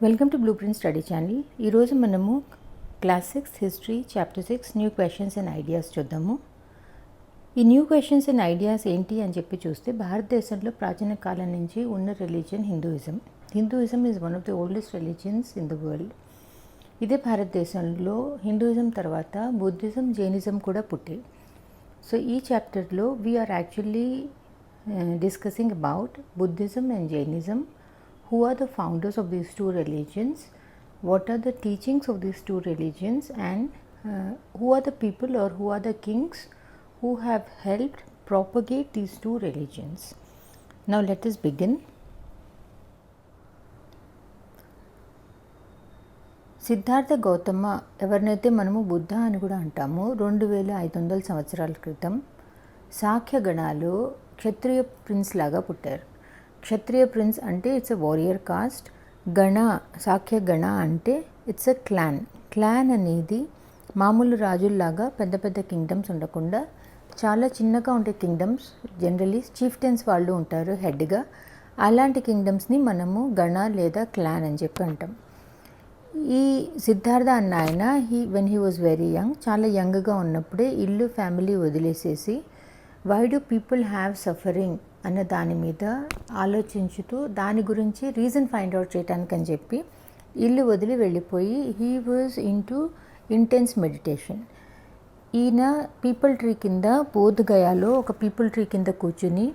Welcome to blue print study channel. ఈరోజు మనము class 6 history chapter 6 new questions and ideas చూద్దాము. ఈ new questions and ideas ఏంటి అని చెప్పి చూస్తే, భారతదేశంలో ప్రాచీన కాలం నుంచి ఉన్న religion Hinduism. Hinduism is one of the oldest religions in the world. ఇదే భారతదేశంలో హిందూయిజం తర్వాత బుద్ధిజం, జైనిజం కూడా పుట్టాయి. సో ఈ చాప్టర్లో we are actually discussing about Buddhism and Jainism. Who are the founders of these two religions, what are the teachings of these two religions, and who are the people or who are the kings who have helped propagate these two religions. Now let us begin. Siddhartha Gautama ఎవరినైతే మనము బుద్ధ అని కూడా అంటామో, 2500 సంవత్సరాల క్రితం సాఖ్య గణాలు క్షత్రియ prince లాగా పుట్టారు. క్షత్రియ prince అంటే ఇట్స్ ఎ వారియర్ కాస్ట్. గణ, సాఖ్య గణ అంటే ఇట్స్ ఎ క్లాన్. క్లాన్ అనేది మామూలు రాజుల్లాగా పెద్ద పెద్ద కింగ్డమ్స్ ఉండకుండా చాలా చిన్నగా ఉండే కింగ్డమ్స్, జనరలీ చీఫ్టెన్స్ వాళ్ళు ఉంటారు హెడ్గా. అలాంటి కింగ్డమ్స్ని మనము గణ లేదా క్లాన్ అని చెప్పి అంటాం. ఈ సిద్ధార్థ అన్న ఆయన when he was very young, చాలా యంగ్గా ఉన్నప్పుడే ఇల్లు ఫ్యామిలీ వదిలేసేసి why do people have suffering అన్న దాని మీద ఆలోచించుతూ దాని గురించి రీజన్ ఫైండ్ అవుట్ చేయడానికి అని చెప్పి ఇల్లు వదిలి వెళ్ళిపోయి he was into intense meditation. ఈయన పీపుల్ ట్రీ కింద, బోధగయాలో ఒక పీపుల్ ట్రీ కింద కూర్చుని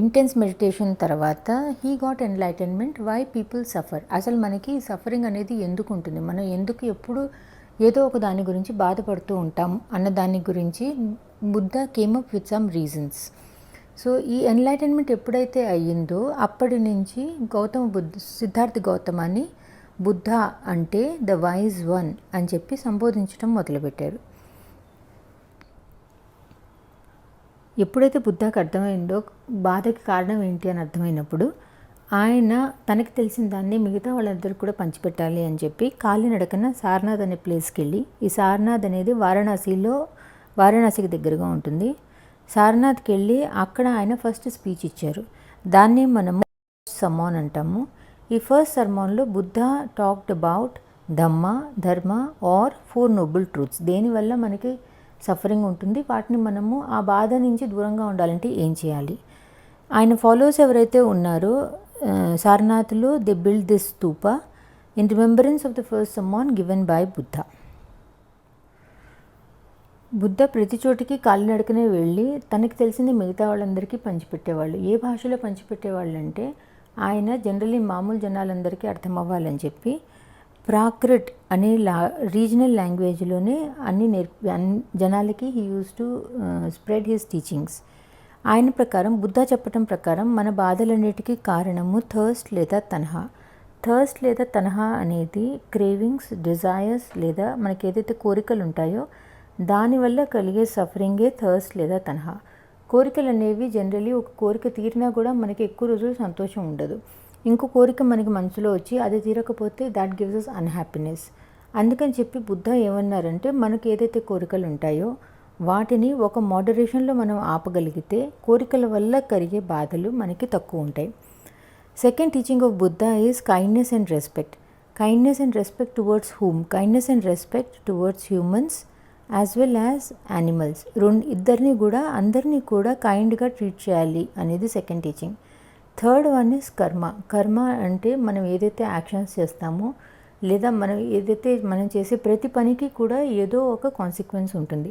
ఇంటెన్స్ మెడిటేషన్ తర్వాత he got enlightenment why people suffer. అసలు మనకి సఫరింగ్ అనేది ఎందుకు ఉంటుంది, మనం ఎందుకు ఎప్పుడు ఏదో ఒక దాని గురించి బాధపడుతూ ఉంటాం అన్న దాని గురించి Buddha came up with some reasons. So ఈ ఎన్లైటన్మెంట్ ఎప్పుడైతే అయ్యిందో అప్పటి నుంచి సిద్ధార్థ గౌతమాన్ని బుద్ధ అంటే ద వైజ్ వన్ అని చెప్పి సంబోధించడం మొదలుపెట్టారు. ఎప్పుడైతే బుద్ధకి అర్థమైందో బాధకి కారణం ఏంటి అని అర్థమైనప్పుడు ఆయన తనకి తెలిసిన దాన్ని మిగతా వాళ్ళందరికీ కూడా పంచిపెట్టాలి అని చెప్పి కాలినడకన సారనాథ్ అనే ప్లేస్కి వెళ్ళి, ఈ సారనాథ్ అనేది వారణాసికి దగ్గరగా ఉంటుంది. సారనాథ్కి వెళ్ళి అక్కడ ఆయన ఫస్ట్ స్పీచ్ ఇచ్చారు. దాన్ని మనము సర్మన్ అంటాము. ఈ ఫస్ట్ సర్మన్లో బుద్ధ టాక్డ్ అబౌట్ ధర్మ ఆర్ 4 నోబుల్ ట్రూత్స్. దేనివల్ల మనకి సఫరింగ్ ఉంటుంది, వాటిని మనము ఆ బాధ నుంచి దూరంగా ఉండాలంటే ఏం చేయాలి. ఆయన ఫాలోవర్స్ ఎవరైతే ఉన్నారో సారనాథ్లో they build this stupa in remembrance of the first sermon given by Buddha. Buddha ప్రతి చోటికి కాలినడకనే వెళ్ళి తనకి తెలిసింది మిగతా వాళ్ళందరికీ పంచిపెట్టేవాళ్ళు. ఏ భాషలో పంచిపెట్టేవాళ్ళు అంటే, ఆయన జనరలీ మామూలు జనాలందరికీ అర్థం అవ్వాలని చెప్పి ప్రాకృట్ అనే రీజనల్ లాంగ్వేజ్లోనే అన్ని జనాలకి he use to spread his teachings. ఆయన ప్రకారం, బుద్ధ చెప్పటం ప్రకారం మన బాధలన్నిటికీ కారణము థర్స్ట్ లేదా తన్హా. థర్స్ట్ లేదా తన్హా అనేది క్రేవింగ్స్, డిజైర్స్ లేదా మనకి ఏదైతే కోరికలు ఉంటాయో దానివల్ల కలిగే సఫరింగే థర్స్ట్ లేదా తన్హా. కోరికలు అనేవి జనరలీ ఒక కోరిక తీరినా కూడా మనకి ఎక్కువ రోజులు సంతోషం ఉండదు. ఇంకో కోరిక మనకి మనసులో వచ్చి అది తీరకపోతే దాట్ గివ్స్ అస్ అన్హ్యాపీనెస్. అందుకని చెప్పి బుద్ధ ఏమన్నారంటే, మనకి ఏదైతే కోరికలు ఉంటాయో వాటిని ఒక మోడరేషన్లో మనం ఆపగలిగితే కోరికల వల్ల కలిగే బాధలు మనకి తక్కువ ఉంటాయి. Second teaching of Buddha is kindness and respect. Kindness and respect towards whom? Kindness and respect towards humans as well as animals. అందరినీ కూడా కైండ్గా ట్రీట్ చేయాలి అనేది second teaching. Third one is కర్మ. కర్మ అంటే మనం ఏదైతే యాక్షన్స్ చేస్తామో లేదా మనం చేసే ప్రతి పనికి కూడా ఏదో ఒక కాన్సిక్వెన్స్ ఉంటుంది.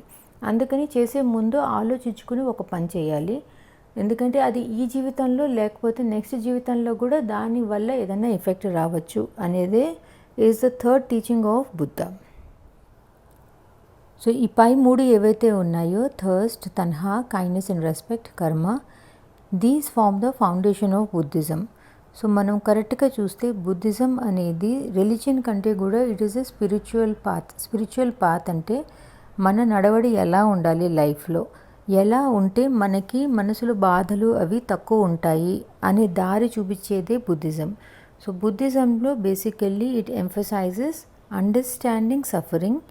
అందుకని చేసే ముందు ఆలోచించుకుని ఒక పని చేయాలి. ఎందుకంటే అది ఈ జీవితంలో లేకపోతే నెక్స్ట్ జీవితంలో కూడా దానివల్ల ఏదైనా ఎఫెక్ట్ రావచ్చు అనేదే is the third teaching of Buddha. So ఈ పై 3 ఏవైతే ఉన్నాయో, థర్స్ట్, తన్హా, kindness and respect, karma, these form the foundation of Buddhism. So మనం కరెక్ట్గా చూస్తే బుద్ధిజం అనేది రిలీజియన్ కంటే కూడా it is a spiritual path. Spiritual path అంటే మన నడవడి ఎలా ఉండాలి, లైఫ్లో ఎలా ఉంటే మనకి మనసులో బాధలు అవి తక్కువ ఉంటాయి అనే దారి చూపించేదే బుద్ధిజం. సో బుద్ధిజంలో basically it emphasises understanding suffering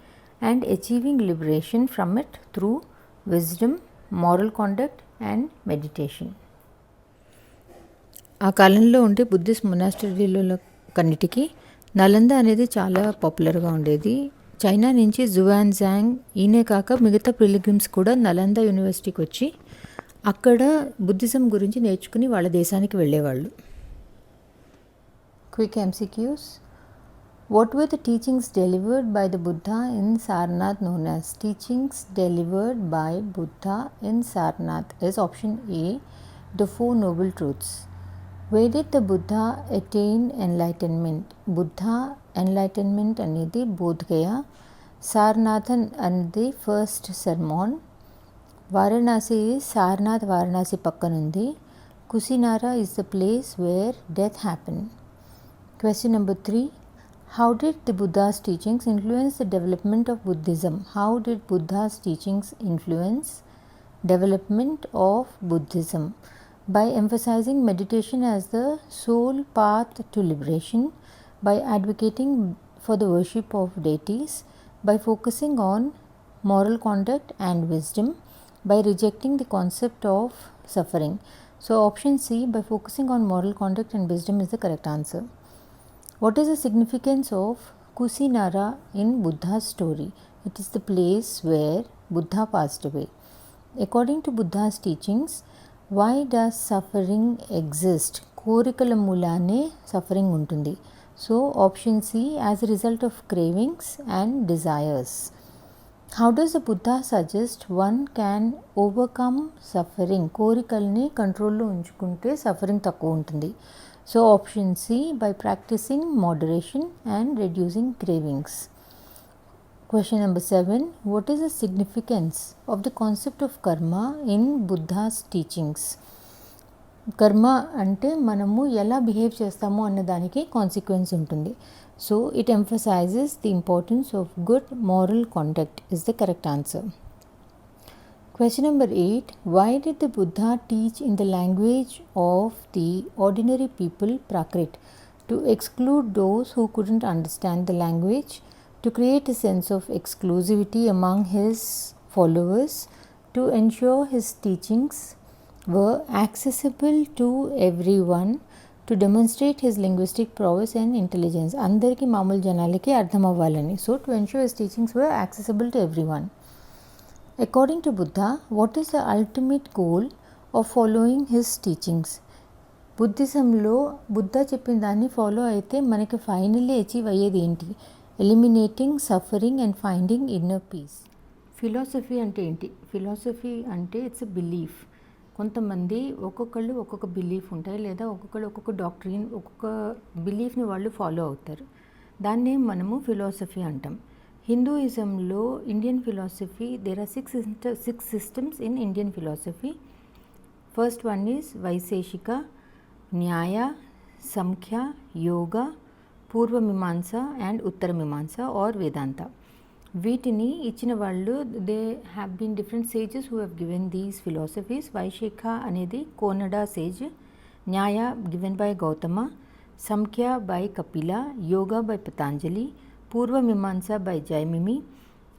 and achieving liberation from it through wisdom, moral conduct and meditation. ఆ కాలంలో ఉండే బుద్ధిస్ట్ మొనాస్టరీలలో కన్నిటికి. నలంద అనేది చాలా పాపులర్గా ఉండేది. చైనా నుంచి జువాన్జాంగ్ ఈయనే కాక మిగతా పిలిగ్రిమ్స్ కూడా నలంద యూనివర్సిటీకి వచ్చి అక్కడ బుద్ధిజం గురించి నేర్చుకుని వాళ్ళ దేశానికి వెళ్ళేవాళ్ళు. Quick MCQs. What were the teachings delivered by the Buddha in Sarnath known as? Teachings delivered by Buddha in Sarnath is option A, the Four Noble Truths. Where did the Buddha attain enlightenment? Buddha enlightenment అనేది బోధ్గయ. సారనాథన్ అనేది first sermon. Varanasi Sarnath Varanasi పక్కనుంది. Kusinara is the place where death happened. Question number 3. How did the Buddha's teachings influence the development of Buddhism? How did Buddha's teachings influence development of Buddhism? By emphasizing meditation as the sole path to liberation, by advocating for the worship of deities, by focusing on moral conduct and wisdom, by rejecting the concept of suffering. So option C, by focusing on moral conduct and wisdom is the correct answer. What is the significance of Kusinara in Buddha's story? It is the place where Buddha passed away. According to Buddha's teachings, why does suffering exist? కోరికల మూలానే suffering ఉంటుంది. So option C, as a result of cravings and desires. How does the Buddha suggest one can overcome suffering? కోరికల్ని కంట్రోల్లో ఉంచుకుంటే suffering తక్కువ ఉంటుంది. So option C, by practicing moderation and reducing cravings. Question number 7. What is the significance of the concept of karma in Buddha's teachings? కర్మ అంటే మనము ఎలా behave చేస్తామో అన్న దానికి కాన్సిక్వెన్స్ ఉంటుంది. So it emphasises the importance of good moral conduct is the correct answer. Question number 8. Why did the Buddha teach in the language of the ordinary people, Prakrit, to exclude those who couldn't understand the language, to create a sense of exclusivity among his followers, to ensure his teachings were accessible to everyone, to demonstrate his linguistic prowess and intelligence? అందరికీ మామూలు జనాలకి అర్థం అవ్వాలని. So to ensure his teachings were accessible to everyone. According to Buddha, what is the ultimate goal of following his teachings? బుద్ధిజంలో Buddha చెప్పిన దాన్ని follow అయితే మనకి finally achieve అయ్యేది ఏంటి? Eliminating suffering and finding inner peace. Philosophy అంటే ఏంటి? Philosophy అంటే it's a belief. కొంతమంది ఒక్కొక్కళ్ళు ఒక్కొక్క బిలీఫ్ ఉంటాయి, లేదా ఒక్కొక్కళ్ళు ఒక్కొక్క డాక్ట్రిన్, ఒక్కొక్క బిలీఫ్ని వాళ్ళు ఫాలో అవుతారు. దాన్నే మనము ఫిలాసఫీ అంటాం. హిందూయిజంలో Indian philosophy, there are six systems in Indian philosophy. First one is Vaisheshika, Nyaya, Samkhya, yoga, పూర్వమీమాంస and ఉత్తరమీమాంస are వేదాంత. వీటిని ఇచ్చిన వాళ్ళు they have been different sages who have given these philosophies. Vaisheshika అనేది Kanada sage, Nyaya given by Gautama, Samkhya by Kapila, Yoga by Patanjali, Purva Mimamsa by Jaimini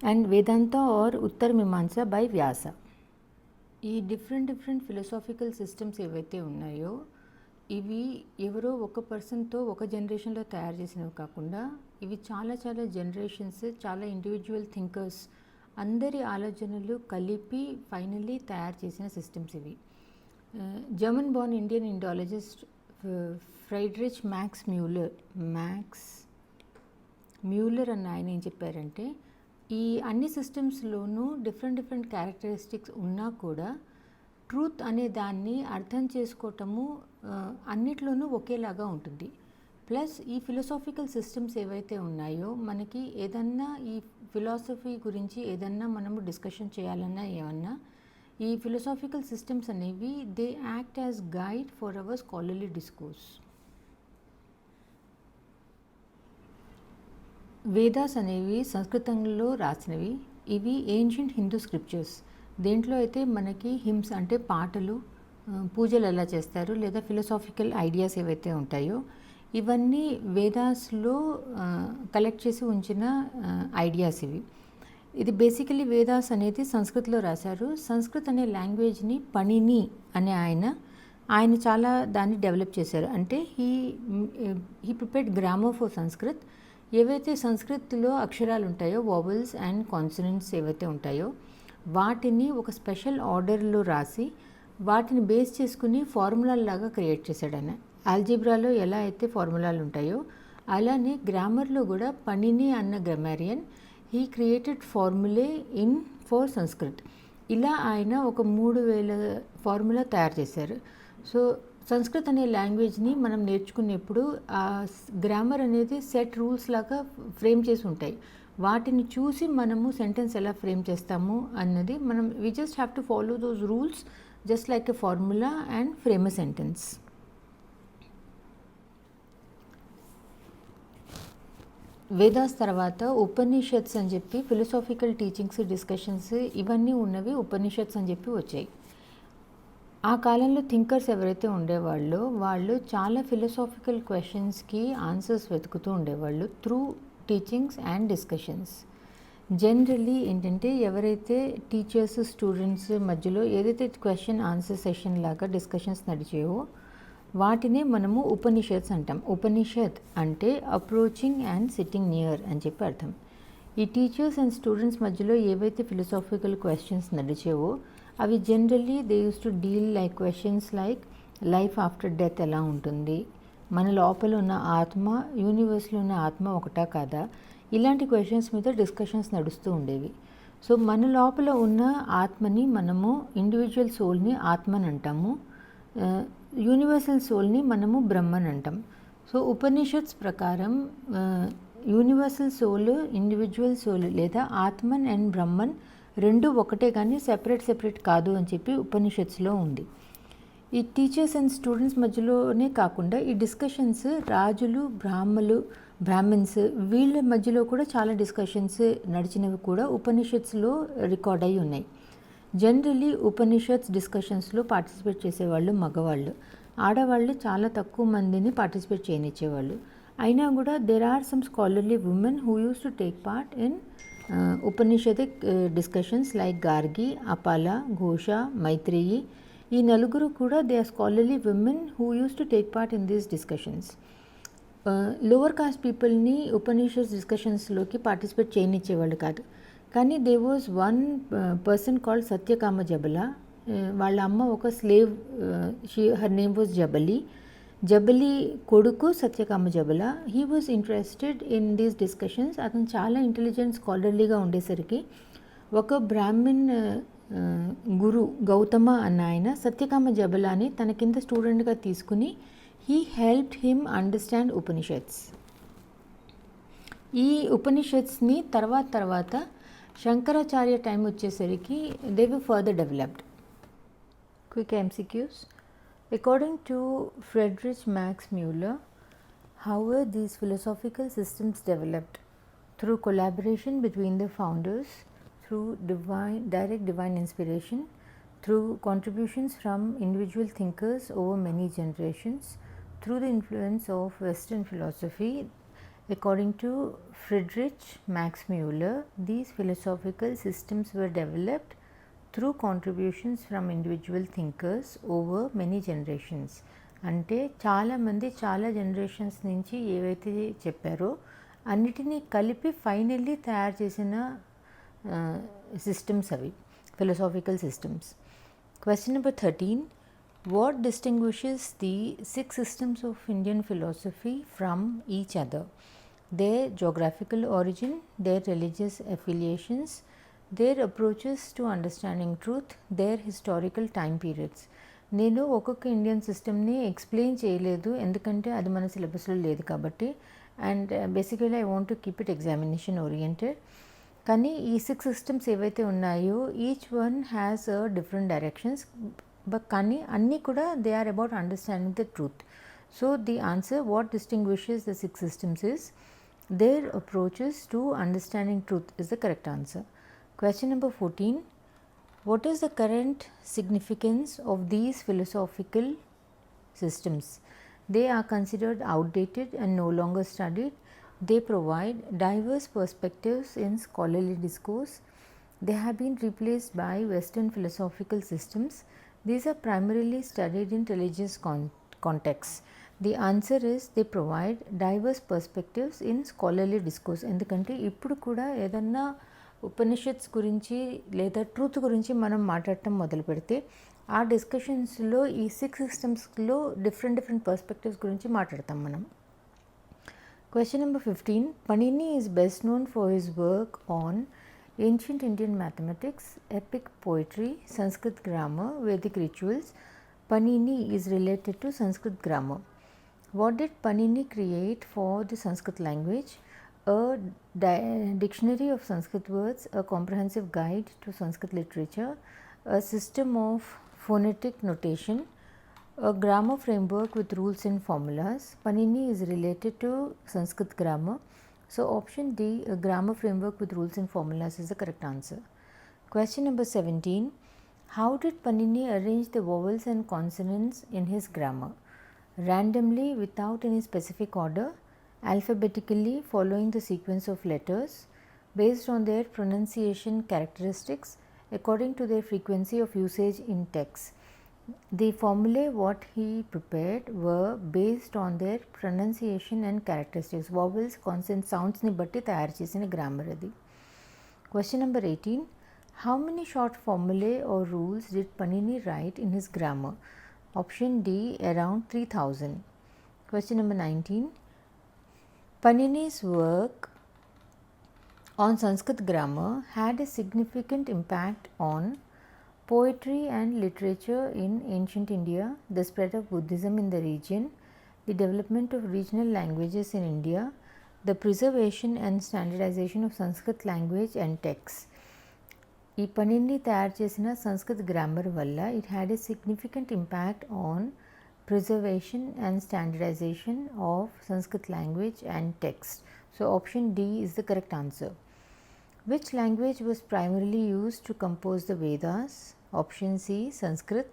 and Vedanta or Uttara Mimamsa by వ్యాస. ఈ different philosophical systems ఏవైతే ఉన్నాయో ఇవి ఎవరో ఒక పర్సన్తో ఒక జనరేషన్లో తయారు చేసినవి కాకుండా ఇవి చాలా జనరేషన్స్, చాలా ఇండివిజువల్ థింకర్స్ అందరి ఆలోచనలు కలిపి ఫైనల్లీ తయారు చేసిన సిస్టమ్స్ ఇవి. German born Indian Indologist Friedrich Max Muller అన్న ఆయన ఏం చెప్పారంటే, ఈ అన్ని సిస్టమ్స్లోనూ డిఫరెంట్ క్యారెక్టరిస్టిక్స్ ఉన్నా కూడా ట్రూత్ అనే దాన్ని అర్థం చేసుకోవటము అన్నిట్లోనూ ఒకేలాగా ఉంటుంది. ప్లస్ ఈ ఫిలాసాఫికల్ సిస్టమ్స్ ఏవైతే ఉన్నాయో మనకి ఏదన్నా ఈ ఫిలాసఫీ గురించి ఏదన్నా మనము డిస్కషన్ చేయాలన్నా ఏమన్నా ఈ ఫిలాసాఫికల్ సిస్టమ్స్ అనేవి they act as guide for hour scholarly discourse. Vedas అనేవి సంస్కృతంలో రాసినవి. ఇవి ఏన్షియంట్ హిందూ స్క్రిప్చర్స్. దేంట్లో అయితే మనకి హిమ్స్ అంటే పాటలు, పూజలు ఎలా చేస్తారు, లేదా ఫిలాసాఫికల్ ఐడియాస్ ఏవైతే ఉంటాయో ఇవన్నీ వేదాస్లో కలెక్ట్ చేసి ఉంచిన ఐడియాస్ ఇవి. ఇది బేసికలీ వేదాస్ అనేది సంస్కృత్లో రాశారు. సంస్కృత్ అనే లాంగ్వేజ్ని పణిని అనే ఆయన ఆయన చాలా దాన్ని డెవలప్ చేశారు. అంటే he prepared grammar for Sanskrit. ఏవైతే సంస్కృత్లో అక్షరాలు ఉంటాయో, వోవెల్స్ అండ్ కాన్సనెంట్స్ ఏవైతే ఉంటాయో వాటిని ఒక స్పెషల్ ఆర్డర్లో రాసి వాటిని బేస్ చేసుకుని ఫార్ములాలాగా క్రియేట్ చేశాడు ఆయన. ఆల్జీబ్రాలో ఎలా అయితే ఫార్ములాలు ఉంటాయో అలానే గ్రామర్లో కూడా పణిని అన్న grammarian he created formulae in for Sanskrit. ఇలా ఆయన ఒక 3000 ఫార్ములా తయారు చేశారు. సో సంస్కృత్ అనే లాంగ్వేజ్ని మనం నేర్చుకునేప్పుడు ఆ గ్రామర్ అనేది సెట్ రూల్స్ లాగా ఫ్రేమ్ చేసి ఉంటాయి. వాటిని చూసి మనము సెంటెన్స్ ఎలా ఫ్రేమ్ చేస్తాము అన్నది మనం we just have to follow those rules just like a formula and frame a sentence. Vedas తర్వాత ఉపనిషత్స్ అని చెప్పి ఫిలసాఫికల్ టీచింగ్స్, డిస్కషన్స్ ఇవన్నీ ఉన్నవి ఉపనిషత్స్ అని చెప్పి వచ్చాయి. ఆ కాలంలో థింకర్స్ ఎవరైతే ఉండేవాళ్ళో వాళ్ళు చాలా ఫిలసాఫికల్ క్వశ్చన్స్కి ఆన్సర్స్ వెతుకుతూ ఉండేవాళ్ళు through teachings and discussions. Generally ఏంటంటే ఎవరైతే టీచర్స్ స్టూడెంట్స్ మధ్యలో ఏదైతే క్వశ్చన్ ఆన్సర్ సెషన్ లాగా డిస్కషన్స్ నడిచాయో వాటినే మనము ఉపనిషత్స్ అంటాం. ఉపనిషత్ అంటే అప్రోచింగ్ అండ్ సిట్టింగ్ నియర్ అని చెప్పి అర్థం. ఈ టీచర్స్ అండ్ స్టూడెంట్స్ మధ్యలో ఏవైతే ఫిలసాఫికల్ క్వశ్చన్స్ నడిచావో అవి generally they used to deal like questions like life after death ఎలా ఉంటుంది, మన లోపల ఉన్న ఆత్మ యూనివర్స్లో ఉన్న ఆత్మ ఒకటా కాదా, ఇలాంటి క్వశ్చన్స్ మీద డిస్కషన్స్ నడుస్తూ ఉండేవి. సో మన లోపల ఉన్న ఆత్మని మనము ఇండివిజువల్ సోల్ని ఆత్మని అంటాము, యూనివర్సల్ సోల్ని మనము బ్రహ్మన్ అంటాం. సో ఉపనిషత్స్ ప్రకారం యూనివర్సల్ సోల్, ఇండివిజువల్ సోల్ లేదా ఆత్మన్ అండ్ బ్రహ్మన్ రెండు ఒకటే కానీ సెపరేట్ కాదు అని చెప్పి ఉపనిషత్స్లో ఉంది. ఈ టీచర్స్ అండ్ స్టూడెంట్స్ మధ్యలోనే కాకుండా ఈ డిస్కషన్స్ రాజులు, బ్రాహ్మిన్స్ వీళ్ళ మధ్యలో కూడా చాలా డిస్కషన్స్ నడిచినవి కూడా ఉపనిషత్స్లో రికార్డ్ అయి ఉన్నాయి. జనరలీ ఉపనిషత్స్ డిస్కషన్స్లో పార్టిసిపేట్ చేసేవాళ్ళు మగవాళ్ళు, ఆడవాళ్ళు చాలా తక్కువ మందిని పార్టిసిపేట్ చేయనిచ్చేవాళ్ళు. అయినా కూడా there are some scholarly women who used to take part in Upanishadic discussions like Gargi, Apala, Ghosha, Maitreyi. ఈ నలుగురు కూడా they are scholarly women who used to take part in these discussions. Lower caste పీపుల్ని ఉపనిషత్స్ డిస్కషన్స్లోకి పార్టిసిపేట్ చేయనిచ్చేవాళ్ళు కాదు. కానీ they was one person called Satyakama Jabala. వాళ్ళ అమ్మ ఒక slave, her name was Jabali కొడుకు Satyakama Jabala. He was interested in these discussions. అతను చాలా ఇంటెలిజెంట్ స్కాలర్లీగా ఉండేసరికి ఒక బ్రాహ్మిన్ గురు గౌతమ అన్న ఆయన సత్యకామ జబలాని తన కింద స్టూడెంట్గా తీసుకుని he helped him understand Upanishads. ఈ ఉపనిషత్స్ని తర్వాత శంకరాచార్య టైం వచ్చేసరికి they were further developed. Quick MCQs. According to Friedrich Max Müller, how were these philosophical systems developed? Through collaboration between the founders, through direct divine inspiration, through contributions from individual thinkers over many generations, through the influence of Western philosophy. According to Friedrich Max Müller, these philosophical systems were developed through contributions from individual thinkers over many generations. అంటే చాలామంది చాలా generations నుంచి ఏవైతే చెప్పారో అన్నిటినీ కలిపి finally తయారు చేసిన సిస్టమ్స్ అవి philosophical systems. Question number 13. What distinguishes the 6 systems of Indian philosophy from each other? Their geographical origin, their religious affiliations, their approaches to understanding truth, their historical time periods. నేను ఒక్కొక్క Indian సిస్టమ్ని explain చేయలేదు ఎందుకంటే అది మన సిలబస్లో లేదు కాబట్టి, and basically I want to keep it examination oriented. కానీ ఈ 6 సిస్టమ్స్ ఏవైతే ఉన్నాయో each one has a different directions, but కానీ అన్నీ కూడా they are about understanding the truth. So the answer what distinguishes the 6 systems is their approaches to understanding truth is the correct answer. Question number 14. What is the current significance of these philosophical systems? They are considered outdated and no longer studied. They provide diverse perspectives in scholarly discourse. They have been replaced by Western philosophical systems. These are primarily studied in religious contexts. The answer is they provide diverse perspectives in scholarly discourse. ఎందుకంటే ఇప్పుడు కూడా ఏదన్నా ఉపనిషత్స్ గురించి లేదా truth గురించి మనం మాట్లాడటం మొదలు పెడితే ఆ డిస్కషన్స్లో ఈ 6 సిస్టమ్స్లో డిఫరెంట్ పర్స్పెక్టివ్స్ గురించి మాట్లాడతాం మనం. Question number 15. Panini is best known for his work on ancient Indian mathematics, epic poetry, Sanskrit grammar, Vedic rituals. Panini is related to Sanskrit grammar. What did Panini create for the Sanskrit language? A dictionary of Sanskrit words, a comprehensive guide to Sanskrit literature, a system of phonetic notation, a grammar framework with rules and formulas. Panini is related to Sanskrit grammar. So, option D, a grammar framework with rules and formulas is the correct answer. Question number 17. How did Panini arrange the vowels and consonants in his grammar? Randomly, without any specific order, alphabetically following the sequence of letters, based on their pronunciation characteristics, according to their frequency of usage in text. The formulae what he prepared were based on their pronunciation and characteristics. Vowels, consonants, sounds ni batti తయారు చేసిన grammar అది. Question number 18. How many short formulae or rules did Panini write in his grammar? Option D, around 3000. Question number 19. Panini's work on Sanskrit grammar had a significant impact on poetry and literature in ancient India, the spread of Buddhism in the region, the development of regional languages in India, the preservation and standardization of Sanskrit language and texts. ఈ పనిని తయారు చేసిన Sanskrit grammar వల్ల it had a significant impact on preservation and standardisation of Sanskrit language and text. So option D is the correct answer. Which language was primarily used to compose the Vedas? Option C, Sanskrit.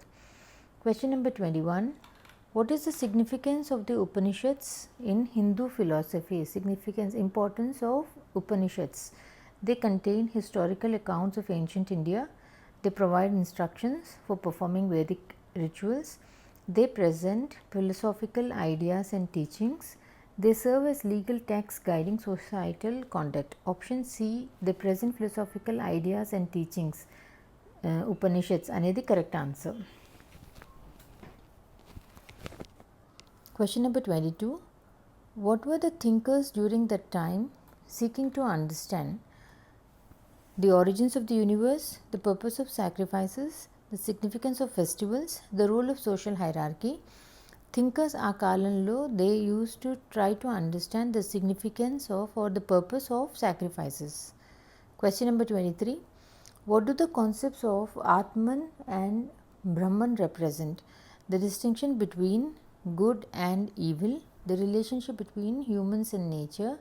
Question number 21. What is the significance of the Upanishads in Hindu philosophy? Significance, importance of Upanishads. They contain historical accounts of ancient India. They provide instructions for performing Vedic rituals. They present philosophical ideas and teachings. They serve as legal texts guiding societal conduct. Option C, they present philosophical ideas and teachings. Upanishads అనేది correct answer. Question number 22. What were the thinkers during that time seeking to understand? The origins of the universe, the purpose of sacrifices, the significance of festivals, the role of social hierarchy. Thinkers ఆ కాలంలో they used to try to understand the significance of or the purpose of sacrifices. Question number 23. What do the concepts of Atman and Brahman represent? The distinction between good and evil, the relationship between humans and nature,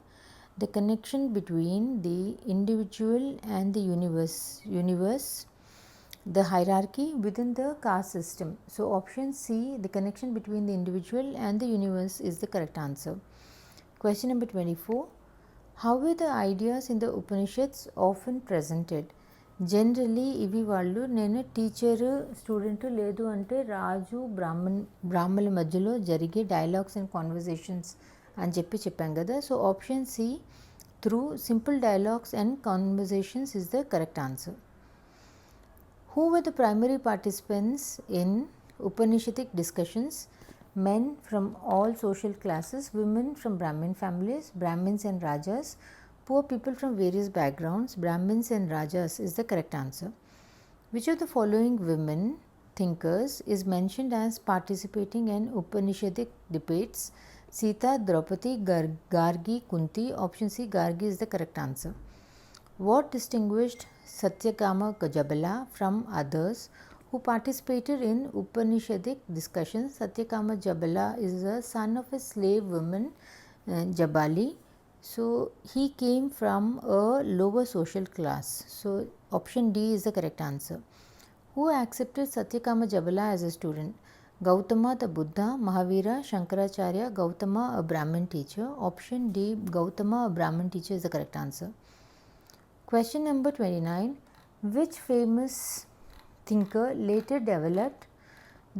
the connection between the individual and the universe, the hierarchy within the caste system. So option C, the connection between the individual and the universe is the correct answer. Question number 24. How were the ideas in the Upanishads often presented? Generally ఇవి వాళ్ళు నేను teacher student లేదు అంటే రాజు బ్రాహ్మణుల మధ్యలో జరిగే dialogues and conversations అని చెప్పాం కదా. So option C, through simple dialogues and conversations is the correct answer. Who were the primary participants in Upanishadic discussions? Men from all social classes, women from Brahmin families, Brahmins and Rajas, poor people from various backgrounds, Brahmins and Rajas is the correct answer. Which of the following women thinkers is mentioned as participating in Upanishadic debates? Sita, Draupadi, Gargi, Kunti. Option C, Gargi is the correct answer. What distinguished Satyakama Jabala from others who participated in Upanishadic discussions? Satyakama Jabala is the son of a slave woman, Jabali. So he came from a lower social class. So option D is the correct answer. Who accepted Satyakama Jabala as a student? Gautama the Buddha, Mahavira, Shankaracharya, Gautama a Brahmin teacher. Option D, Gautama a Brahmin teacher is the correct answer. Question number 29. Which famous thinker later developed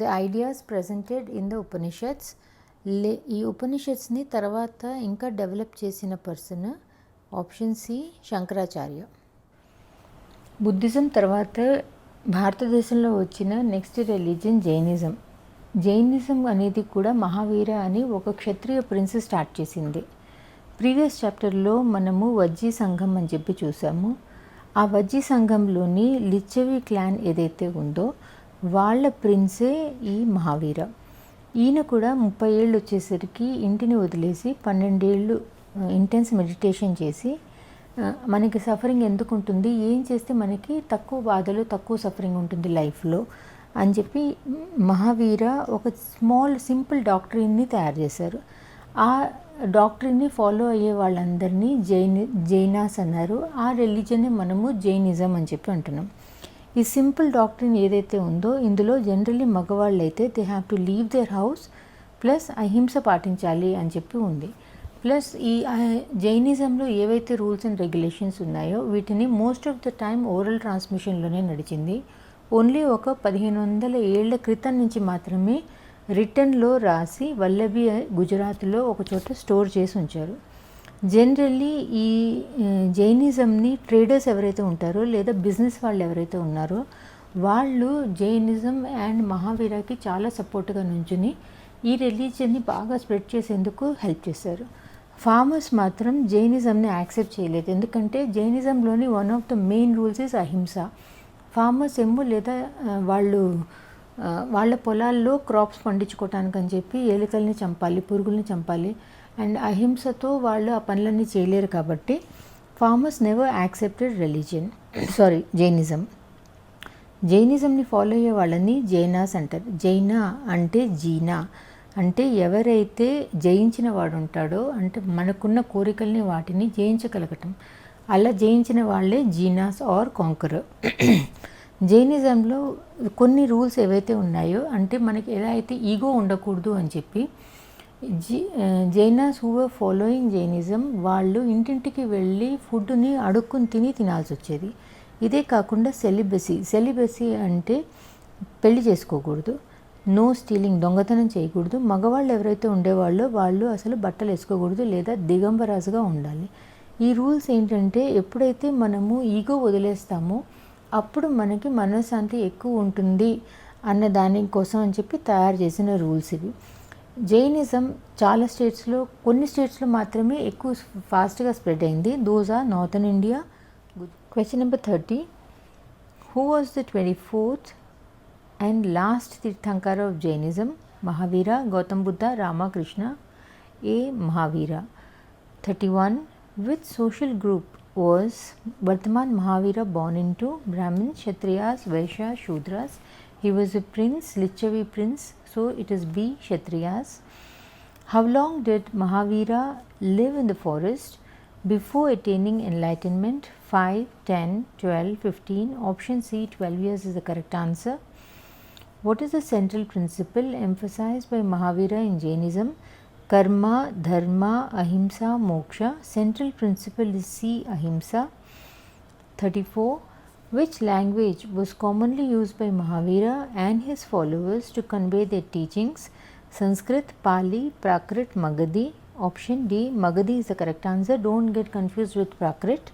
the ideas presented in the Upanishads. ఈ ఉపనిషత్స్ని తర్వాత ఇంకా develop చేసిన person option C Shankaracharya. Buddhism తర్వాత భారతదేశంలో వచ్చిన next religion Jainism. Jainism అనేది కూడా మహావీర అని ఒక క్షత్రియ ప్రిన్స్ స్టార్ట్ చేసింది. ప్రీవియస్ చాప్టర్లో మనము వజ్జీ సంఘం అని చెప్పి చూసాము. ఆ వజ్జీ సంఘంలోని లిచ్చవి క్లాన్ ఏదైతే ఉందో వాళ్ళ ప్రిన్సే ఈ మహావీర. ఈయన కూడా 30 ఏళ్ళు వచ్చేసరికి ఇంటిని వదిలేసి 12 ఏళ్ళు ఇంటెన్స్ మెడిటేషన్ చేసి మనకి సఫరింగ్ ఎందుకు ఉంటుంది, ఏం చేస్తే మనకి తక్కువ బాధలు తక్కువ సఫరింగ్ ఉంటుంది లైఫ్లో అని చెప్పి మహావీర ఒక స్మాల్ సింపుల్ డాక్టరీని తయారు చేశారు. ఆ డాక్టరీని ఫాలో అయ్యే వాళ్ళందరినీ జైనాస్ అన్నారు. ఆ రిలీజన్ని మనము జైనిజం అని చెప్పి అంటున్నాం. ఈ సింపుల్ డాక్టరీన్ ఏదైతే ఉందో ఇందులో జనరల్లీ మగవాళ్ళు అయితే they have to leave their house plus అహింస పాటించాలి అని చెప్పి ఉంది. ప్లస్ ఈ జైనిజంలో ఏవైతే రూల్స్ అండ్ రెగ్యులేషన్స్ ఉన్నాయో వీటిని most of the time oral ట్రాన్స్మిషన్లోనే నడిచింది. ఓన్లీ ఒక 1500 ఏళ్ల క్రితం నుంచి మాత్రమే రిటర్న్లో రాసి వల్లభి గుజరాత్లో ఒక చోట స్టోర్ చేసి ఉంచారు. జనరల్లీ ఈ జైనిజంని ట్రేడర్స్ ఎవరైతే ఉంటారో లేదా బిజినెస్ వాళ్ళు ఎవరైతే ఉన్నారో వాళ్ళు జైనిజం అండ్ మహావీరకి చాలా సపోర్ట్గా నుంచుని ఈ రిలీజియన్ని బాగా స్ప్రెడ్ చేసేందుకు హెల్ప్ చేశారు. ఫార్మర్స్ మాత్రం జైనిజంని యాక్సెప్ట్ చేయలేదు. ఎందుకంటే జైనిజంలోని one of the main rules is ahimsa. Farmers ఏమో లేదా వాళ్ళ పొలాల్లో క్రాప్స్ పండించుకోవటానికి అని చెప్పి ఎలుకల్ని చంపాలి, పురుగుల్ని చంపాలి అండ్ అహింసతో వాళ్ళు ఆ పనులన్నీ చేయలేరు. కాబట్టి ఫార్మర్స్ నెవర్ యాక్సెప్టెడ్ జైనిజం. జైనిజంని ఫాలో అయ్యే వాళ్ళని జైనాస్ అంటారు. జైనా అంటే జీనా అంటే ఎవరైతే జయించిన వాడు ఉంటాడో అంటే మనకున్న కోరికల్ని వాటిని జయించగలగటం, అలా జయించిన వాళ్ళే జీనాస్ ఆర్ కాంకరర్. జైనిజంలో కొన్ని రూల్స్ ఏవైతే ఉన్నాయో అంటే మనకి ఎలా అయితే ఈగో ఉండకూడదు అని చెప్పి Jainas who were following Jainism వాళ్ళు ఇంటింటికి వెళ్ళి ఫుడ్ని అడుక్కుని తినాల్సి వచ్చేది. ఇదే కాకుండా సెలిబసీ అంటే పెళ్లి చేసుకోకూడదు, నో స్టీలింగ్ దొంగతనం చేయకూడదు, మగవాళ్ళు ఎవరైతే ఉండేవాళ్ళో వాళ్ళు అసలు బట్టలు వేసుకోకూడదు లేదా దిగంబరాజుగా ఉండాలి. ఈ రూల్స్ ఏంటంటే ఎప్పుడైతే మనము ఈగో వదిలేస్తామో అప్పుడు మనకి మనశ్శాంతి ఎక్కువ ఉంటుంది అన్న దానికోసం అని చెప్పి తయారు చేసిన రూల్స్ ఇవి. జైనిజం చాలా స్టేట్స్లో కొన్ని స్టేట్స్లో మాత్రమే ఎక్కువ ఫాస్ట్గా స్ప్రెడ్ అయింది. Those are northern India. Question number 30. Who was the 24th and last Tirthankara of Jainism? Mahavira, Gautam Buddha, Ramakrishna. A. Mahavira. 31. Which social group was Vardhaman Mahavira born into? Brahmin, Kshatriyas, Vaishyas, Shudras. He was a prince, Lichavi prince, so it is B. Kshatriyas. How long did Mahavira live in the forest before attaining enlightenment? 5, 10, 12, 15. Option C, 12 years is the correct answer. What is the central principle emphasized by Mahavira in Jainism? Karma, Dharma, Ahimsa, Moksha. Central principle is C, Ahimsa. 34. Which language was commonly used by Mahavira and his followers to convey their teachings? Sanskrit, Pali, Prakrit, Magadhi. Option D, Magadhi is the correct answer. Don't get confused with Prakrit.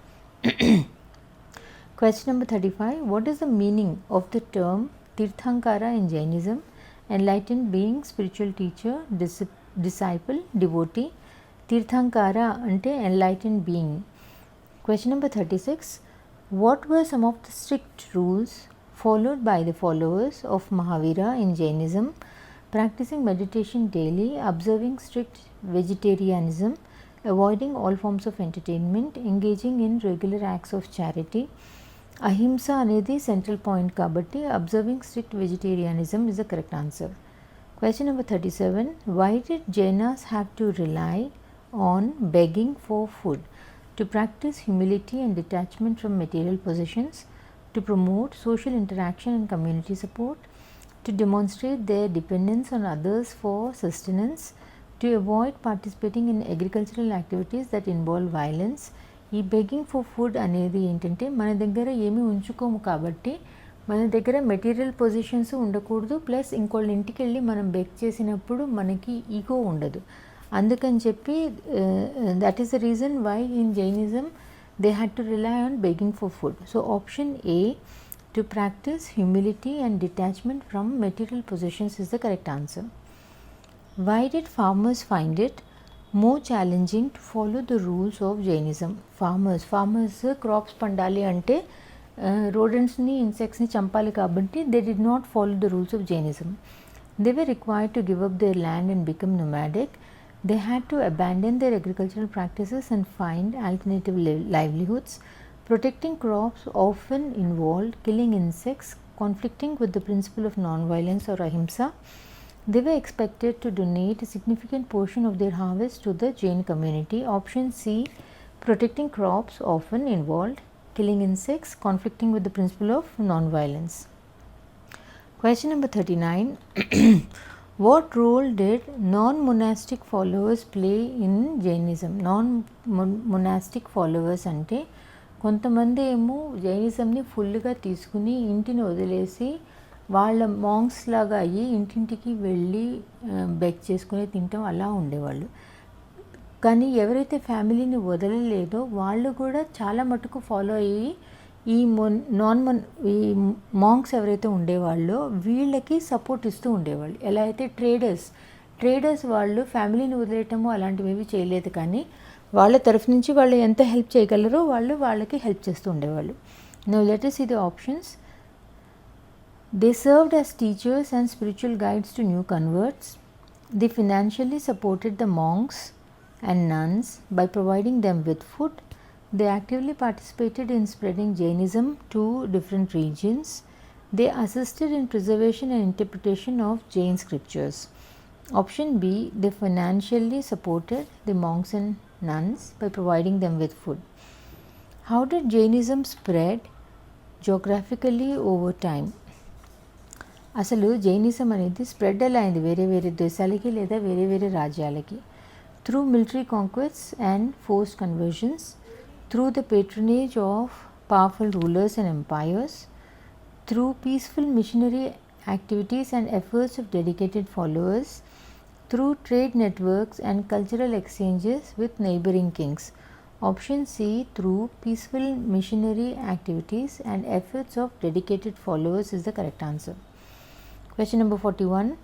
Question number 35. What is the meaning of the term Tirthankara in Jainism? Enlightened being, spiritual teacher, disciple, devotee. Tirthankara ante enlightened being. Question number 36. What were some of the strict rules followed by the followers of Mahavira in Jainism? Practicing meditation daily, observing strict vegetarianism, avoiding all forms of entertainment, engaging in regular acts of charity. Ahimsa అనేది central point కాబట్టి observing strict vegetarianism is the correct answer. Question number 37. Why did Jainas have to rely on begging for food? To practice humility and detachment from material possessions, to promote social interaction and community support, to demonstrate their dependence on others for sustenance, to avoid participating in agricultural activities that involve violence. ఈ begging for food అనేది ఏంటంటే మన దగ్గర ఏమీ ఉంచుకోము కాబట్టి మన దగ్గర material positions ఉండకూడదు, ప్లస్ ఇంకోళ్ళ ఇంటికి వెళ్ళి మనం బెగ్ చేసినప్పుడు మనకి ఈగో ఉండదు. అందుకని చెప్పి that is the reason why in Jainism they had to rely on begging for food. So option A, to practice humility and detachment from material possessions, is the correct answer. Why did farmers find it more challenging to follow the rules of Jainism? Farmers crops pandali ante rodents ni insects ni champali kabatti they did not follow the rules of Jainism. They were required to give up their land and become nomadic. They had to abandon their agricultural practices and find alternative livelihoods. Protecting crops often involved killing insects, conflicting with the principle of non-violence or ahimsa. They were expected to donate a significant portion of their harvest to the Jain community. Option C, protecting crops often involved killing insects, conflicting with the principle of non-violence. Question number 39. What role did non-monastic followers play in Jainism? Non-monastic followers ante కొంతమంది ఏమో జైనిజంని ఫుల్గా తీసుకుని ఇంటిని వదిలేసి వాళ్ళ monks లాగా అయ్యి ఇంటింటికి వెళ్ళి బెక్ చేసుకుని తింటాం అలా ఉండేవాళ్ళు. కానీ ఎవరైతే ఫ్యామిలీని వదలలేదో వాళ్ళు కూడా చాలా మటుకు ఫాలో అయ్యి ఈ ఈ మాంగ్స్ ఎవరైతే ఉండేవాళ్ళో వీళ్ళకి సపోర్ట్ ఇస్తూ ఉండేవాళ్ళు. ఎలా అయితే ట్రేడర్స్ వాళ్ళు ఫ్యామిలీని వదిలేయటము అలాంటివి చేయలేదు, కానీ వాళ్ళ తరఫు నుంచి వాళ్ళు ఎంత హెల్ప్ చేయగలరో వాళ్ళకి హెల్ప్ చేస్తూ ఉండేవాళ్ళు. Now let us see the options. They served as teachers and spiritual guides to new converts. They financially supported the monks and nuns by providing them with food. They actively participated in spreading Jainism to different regions. They assisted in preservation and interpretation of Jain scriptures. Option B, they financially supported the monks and nuns by providing them with food. How did Jainism spread geographically over time? అసలు Jainism అనేది spread ఎలా అయింది వేరే వేరే దేశాలకి లేదా వేరే వేరే రాజ్యాలకి? Through military conquests and forced conversions, through the patronage of powerful rulers and empires, through peaceful missionary activities and efforts of dedicated followers, through trade networks and cultural exchanges with neighboring kings. Option C, through peaceful missionary activities and efforts of dedicated followers, is the correct answer. Question number 41.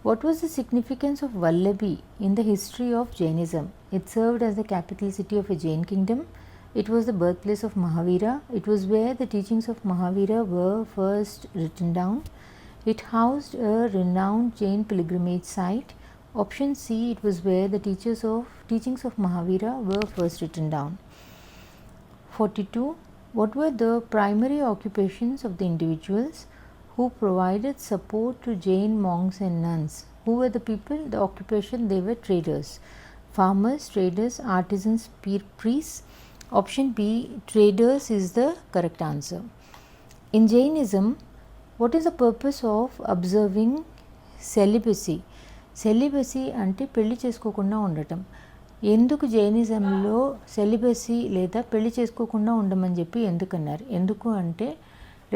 What was the significance of Vallabhi in the history of Jainism? It served as the capital city of a Jain kingdom. It was the birthplace of Mahavira. It was where the teachings of Mahavira were first written down. It housed a renowned Jain pilgrimage site. Option C, it was where the teachings of Mahavira were first written down. 42. What were the primary occupations of the individuals who provided support to Jain monks and nuns? Who were the people? The occupation, they were traders. Farmers, traders, artisans, priests. Option B, traders, is the correct answer. In Jainism, what is the purpose of observing celibacy? Celibacy అంటే పెళ్లి చేసుకోకుండా ఉండటం. ఎందుకు జైనిజంలో celibacy లేదా పెళ్లి చేసుకోకుండా ఉండమని చెప్పి ఎందుకన్నారు? ఎందుకు అంటే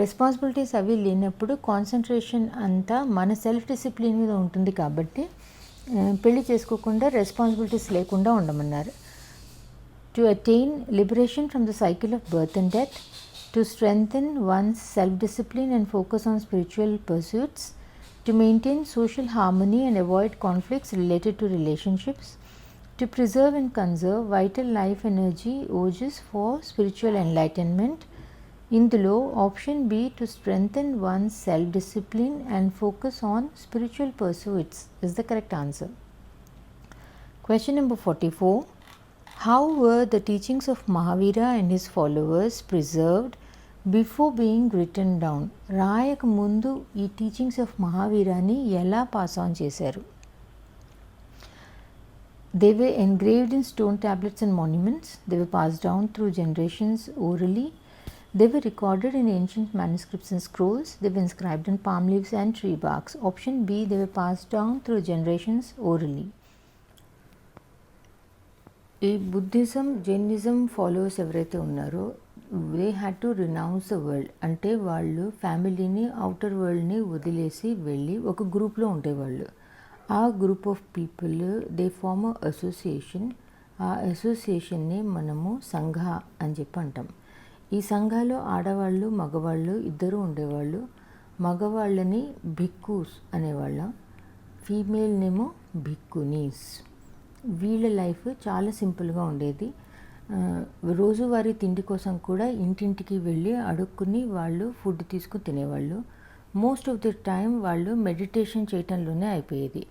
రెస్పాన్సిబిలిటీస్ అవి లేనప్పుడు కాన్సన్ట్రేషన్ అంతా మన సెల్ఫ్ డిసిప్లిన్ మీద ఉంటుంది కాబట్టి పెళ్లి చేసుకోకుండా రెస్పాన్సిబిలిటీస్ లేకుండా ఉండమన్నారు. To attain liberation from the cycle of birth and death, to strengthen one's self discipline and focus on spiritual pursuits, to maintain social harmony and avoid conflicts related to relationships, to preserve and conserve vital life energy urges for spiritual enlightenment. Indulo option B, to strengthen one's self discipline and focus on spiritual pursuits, is the correct answer. Question number 44. How were the teachings of Mahavira and his followers preserved before being written down? రాయక ముందు ఈ teachings of మహావీరాని ఎలా pass on చేశారు? They were engraved in stone tablets and monuments. They were passed down through generations orally. They were recorded in ancient manuscripts and scrolls. They were inscribed in palm leaves and tree barks. Option B, they were passed down through generations orally. ఈ Buddhism Jainism followers ఎవరైతే ఉన్నారో they had to renounce the world, అంటే వాళ్ళు ఫ్యామిలీని, outer వరల్డ్ని వదిలేసి వెళ్ళి ఒక గ్రూప్లో ఉండేవాళ్ళు. ఆ group of people they form association. ఆ అసోసియేషన్ని మనము సంఘ అని చెప్పి అంటాం. ఈ సంఘాలో ఆడవాళ్ళు మగవాళ్ళు ఇద్దరు ఉండేవాళ్ళు. మగవాళ్ళని భిక్కూస్ అనేవాళ్ళం, ఫీమేల్నేమో భిక్కునీస్. వీళ్ళ లైఫ్ చాలా సింపుల్గా ఉండేది. రోజువారీ తిండి కోసం కూడా ఇంటింటికి వెళ్ళి అడుక్కుని వాళ్ళు ఫుడ్ తీసుకుని తినేవాళ్ళు. మోస్ట్ ఆఫ్ ది టైం వాళ్ళు మెడిటేషన్ చేయటంలోనే అయిపోయేది.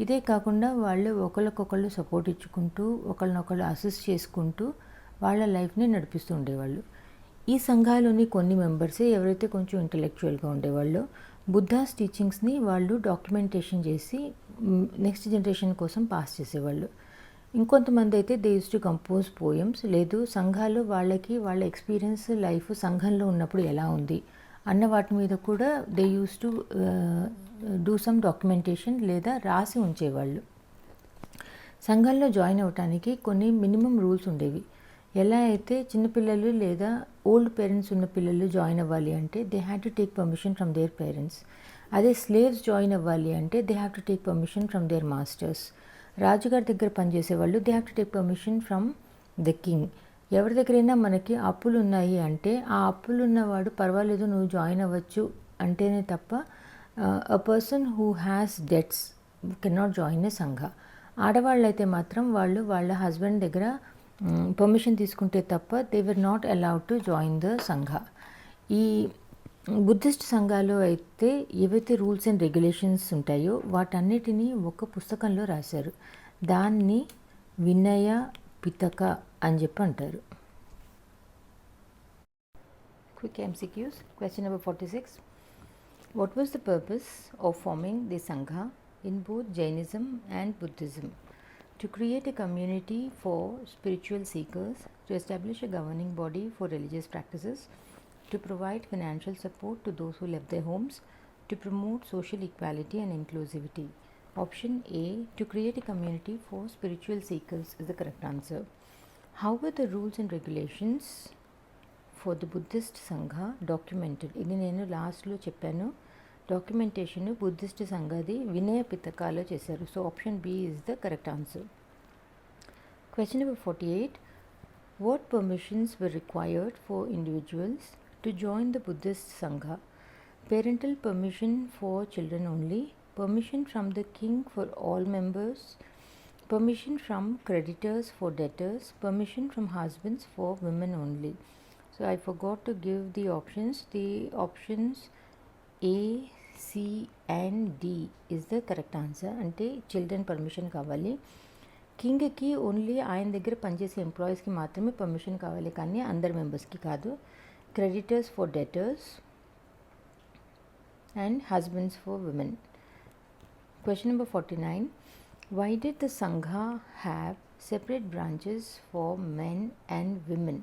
ఇదే కాకుండా వాళ్ళు ఒకళ్ళకొకళ్ళు సపోర్ట్ ఇచ్చుకుంటూ ఒకళ్ళనొకళ్ళు అసిస్ట్ చేసుకుంటూ వాళ్ళ లైఫ్ని నడిపిస్తూ ఉండేవాళ్ళు. ఈ సంఘాలోని కొన్ని మెంబర్సే ఎవరైతే కొంచెం ఇంటలెక్చువల్గా ఉండేవాళ్ళో బుద్ధాస్ టీచింగ్స్ని వాళ్ళు డాక్యుమెంటేషన్ చేసి నెక్స్ట్ జనరేషన్ కోసం పాస్ చేసేవాళ్ళు. ఇంకొంతమంది అయితే they used to compose poems, లేదు సంఘాలు వాళ్ళకి వాళ్ళ ఎక్స్పీరియన్స్ లైఫ్ సంఘంలో ఉన్నప్పుడు ఎలా ఉంది అన్న వాటి మీద కూడా they used to do some documentation లేదా రాసి ఉంచేవాళ్ళు. సంఘంలో జాయిన్ అవ్వటానికి కొన్ని మినిమం రూల్స్ ఉండేవి. ఎలా అయితే చిన్నపిల్లలు లేదా ఓల్డ్ పేరెంట్స్ ఉన్న పిల్లలు జాయిన్ అవ్వాలి అంటే they have to take permission from their parents. అదే స్లేవ్స్ జాయిన్ అవ్వాలి అంటే they have to take permission from their masters. రాజుగారి దగ్గర పనిచేసేవాళ్ళు they have to take permission from the king. ఎవరి దగ్గరైనా మనకి అప్పులు ఉన్నాయి అంటే ఆ అప్పులు ఉన్నవాడు పర్వాలేదు నువ్వు జాయిన్ అవ్వచ్చు అంటేనే తప్ప a person who has debts cannot join a Sangha. ఆడవాళ్ళు అయితే మాత్రం వాళ్ళు వాళ్ళ హస్బెండ్ దగ్గర పర్మిషన్ తీసుకుంటే తప్ప they were not allowed to join the సంఘ. ఈ బుద్ధిస్ట్ సంఘాలు అయితే ఏవైతే రూల్స్ అండ్ రెగ్యులేషన్స్ ఉంటాయో వాటన్నిటినీ ఒక పుస్తకంలో రాశారు. దాన్ని వినయ పిటక అని చెప్పి అంటారు. Quick MCQs. Question number 46. What was the purpose of forming the Sangha in both Jainism and Buddhism? To create a community for spiritual seekers, to establish a governing body for religious practices, to provide financial support to those who left their homes, to promote social equality and inclusivity. Option A, to create a community for spiritual seekers is the correct answer. How were the rules and regulations for the Buddhist Sangha documented? ఇది నేను లాస్ట్లో చెప్పాను. Documentation Buddhist సంఘది Vinaya పితకాలో చేశారు. So option B is the correct answer. Question number 48. What permissions were required for individuals to join the Buddhist Sangha? Parental permission for children only, permission from the king for all members, permission from creditors for debtors, permission from husbands for women only. So I forgot to give the options. The options A, C and D is the correct answer. అంటే children permission కావాలి. కింగ్కి only ఆయన దగ్గర పనిచేసే ఎంప్లాయీస్కి మాత్రమే permission కావాలి, కానీ అందరు మెంబర్స్కి కాదు. Creditors for debtors and husbands for women. Question number 49. Why did the Sangha have separate branches for men and women?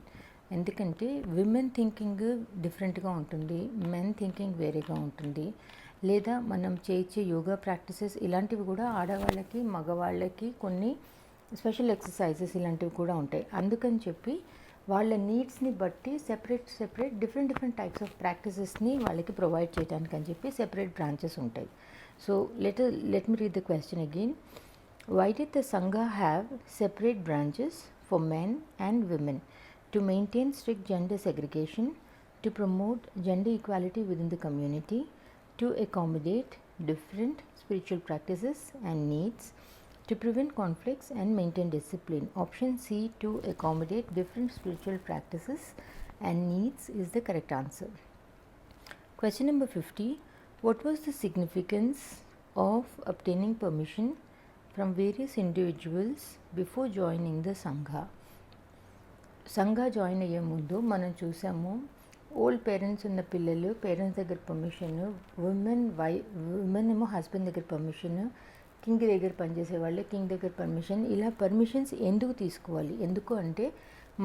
ఎందుకంటే విమెన్ థింకింగ్ డిఫరెంట్గా ఉంటుంది, మెన్ థింకింగ్ వేరేగా ఉంటుంది. లేదా మనం చేయించే యోగా ప్రాక్టీసెస్ ఇలాంటివి కూడా ఆడవాళ్ళకి మగవాళ్ళకి కొన్ని స్పెషల్ ఎక్సర్సైజెస్ ఇలాంటివి కూడా ఉంటాయి. అందుకని చెప్పి వాళ్ళ నీడ్స్ని బట్టి సెపరేట్ డిఫరెంట్ టైప్స్ ఆఫ్ ప్రాక్టీసెస్ని వాళ్ళకి ప్రొవైడ్ చేయడానికి అని చెప్పి సెపరేట్ బ్రాంచెస్ ఉంటాయి. So let me read the question again. Why did the Sangha have separate branches for men and women? To maintain strict gender segregation, to promote gender equality within the community, to accommodate different spiritual practices and needs, to prevent conflicts and maintain discipline. Option C, to accommodate different spiritual practices and needs is the correct answer. Question number 50. What was the significance of obtaining permission from various individuals before joining the Sangha? సంఘ join అయ్యే ముందు మనం చూసాము old parents ఉన్న పిల్లలు parents దగ్గర permission, women ఏమో husband దగ్గర పర్మిషన్, కింగ్ దగ్గర పనిచేసే వాళ్ళు కింగ్ దగ్గర పర్మిషన్. ఇలా పర్మిషన్స్ ఎందుకు తీసుకోవాలి? ఎందుకు అంటే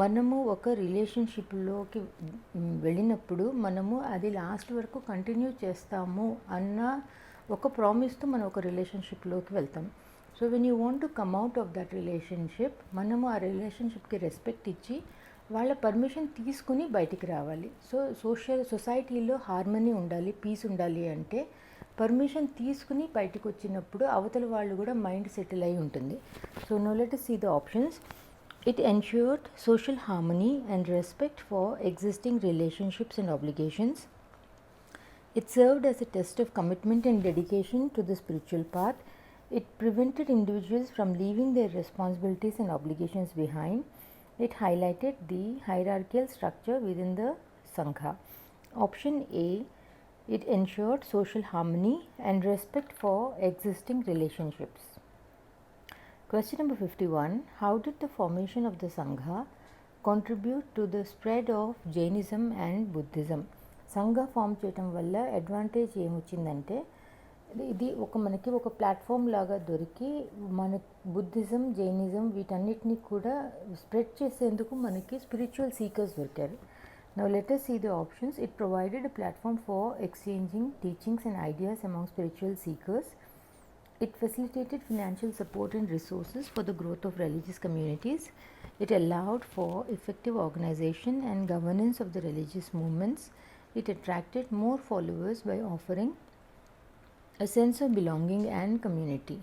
మనము ఒక రిలేషన్షిప్లోకి వెళ్ళినప్పుడు మనము అది లాస్ట్ వరకు కంటిన్యూ చేస్తాము అన్న ఒక ప్రామిస్తో మనం ఒక రిలేషన్షిప్లోకి వెళ్తాం. So when you want to come out of that relationship, మనము ఆ రిలేషన్షిప్కి రెస్పెక్ట్ ఇచ్చి వాళ్ళ పర్మిషన్ తీసుకుని బయటికి రావాలి. సో సొసైటీలో హార్మనీ ఉండాలి, పీస్ ఉండాలి అంటే పర్మిషన్ తీసుకుని బయటకు వచ్చినప్పుడు అవతల వాళ్ళు కూడా మైండ్ సెటిల్ అయి ఉంటుంది. So now let us see the options. It ensured social harmony and respect for existing relationships and obligations. It served as a test of commitment and dedication to the spiritual path. It prevented individuals from leaving their responsibilities and obligations behind. It highlighted the hierarchical structure within the Sangha. Option A, it ensured social harmony and respect for existing relationships. Question number 51. How did the formation of the Sangha contribute to the spread of Jainism and Buddhism? సంఘ form చేయటం వల్ల advantage ఏమొచ్చిందంటే ఇది మనకి ఒక platform లాగా దొరికి మన Buddhism, Jainism వీటన్నిటిని కూడా స్ప్రెడ్ చేసేందుకు మనకి స్పిరిచువల్ సీకర్స్ దొరికారు. Now let us see the options. It provided a platform for exchanging teachings and ideas among spiritual seekers. It facilitated financial support and resources for the growth of religious communities. It allowed for effective organization and governance of the religious movements. It attracted more followers by offering a sense of belonging and community.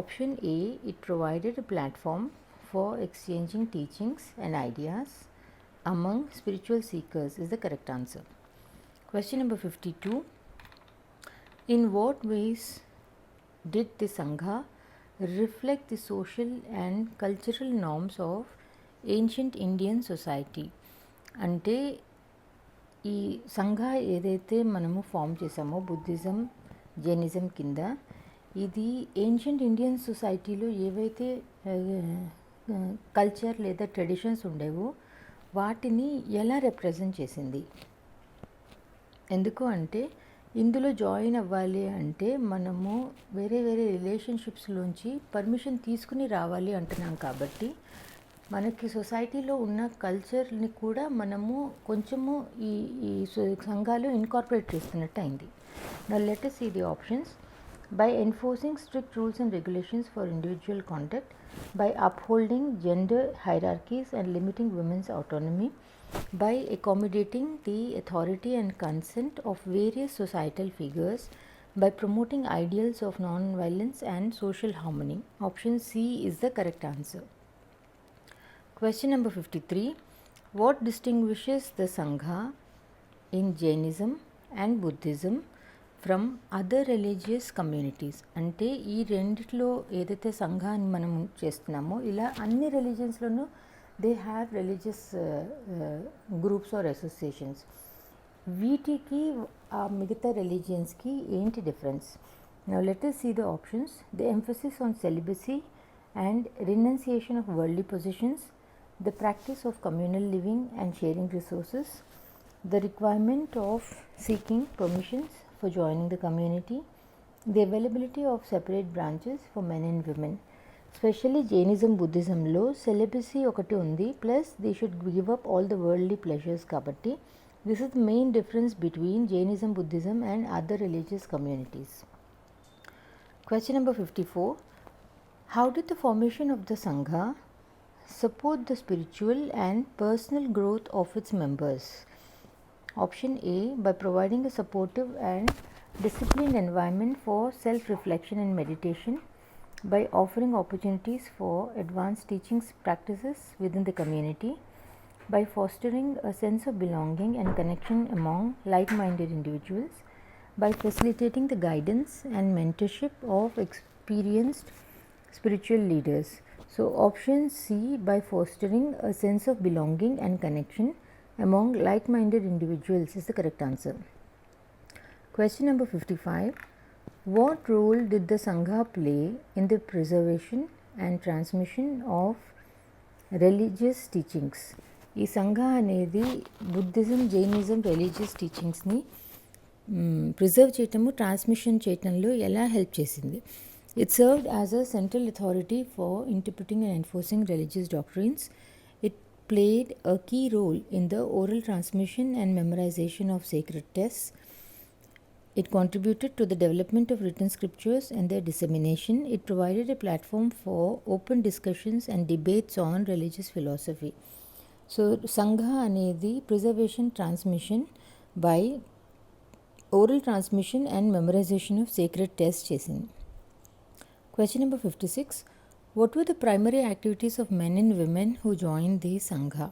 Option A, it provided a platform for exchanging teachings and ideas among spiritual seekers is the correct answer. Question number 52. In what ways did the Sangha reflect the social and cultural norms of ancient Indian society? అంటే ఈ సంఘ ఏదైతే మనము form చేసామో Buddhism, Jainism కింద, ఇది ancient Indian సొసైటీలో ఏవైతే కల్చర్ లేదా ట్రెడిషన్స్ ఉండేవో వాటిని ఎలా రిప్రజెంట్ చేసింది. ఎందుకు అంటే ఇందులో జాయిన్ అవ్వాలి అంటే మనము వేరే వేరే రిలేషన్షిప్స్లోంచి పర్మిషన్ తీసుకుని రావాలి అంటున్నాం కాబట్టి మనకి సొసైటీలో ఉన్న కల్చర్ని కూడా మనము కొంచెము ఈ ఈ సంఘాలు ఇన్కార్పొరేట్ చేస్తున్నట్టు అయింది. Now let us see the options. By enforcing strict rules and regulations for individual conduct, by upholding gender hierarchies and limiting women's autonomy, by accommodating the authority and consent of various societal figures, by promoting ideals of non-violence and social harmony. Option C is the correct answer. Question number 53. What distinguishes the Sangha in Jainism and Buddhism from other religious communities? అంటే ఈ రెండిట్లో ఏదైతే సంఘాన్ని మనం చేస్తున్నామో ఇలా అన్ని రిలీజియన్స్లోనూ they have religious groups or associations. వీటికి ఆ మిగతా రిలీజియన్స్కి ఏంటి difference? Now let us see the options. The emphasis on celibacy and renunciation of worldly possessions, the practice of communal living and sharing resources, the requirement of seeking permissions for joining the community, the availability of separate branches for men and women. Especially Jainism, Buddhismలో celibacy ఒకటి ఉంది, plus they should give up all the worldly pleasures కాబట్టి this is the main difference between Jainism, Buddhism and other religious communities. Question number 54. How did the formation of the Sangha support the spiritual and personal growth of its members? Option A, by providing a supportive and disciplined environment for self-reflection and meditation, by offering opportunities for advanced teachings practices within the community, by fostering a sense of belonging and connection among like-minded individuals, by facilitating the guidance and mentorship of experienced spiritual leaders. So option C, by fostering a sense of belonging and connection among like-minded individuals is the correct answer. Question number 55. What role did the Sangha play in the preservation and transmission of religious teachings? ఈ సంఘ అనేది Buddhism, Jainism religious టీచింగ్స్ని preserve చేయటము, transmission చేయటంలో ఎలా help చేసింది? It served as a central authority for interpreting and enforcing religious doctrines. It played a key role in the oral transmission and memorization of sacred texts. It contributed to the development of written scriptures and their dissemination. It provided a platform for open discussions and debates on religious philosophy. So సంఘ అనేది preservation, transmission by oral transmission and memorisation of secret test చేసింది. Question number 56. What were the primary activities of men and women who joined the Sangha?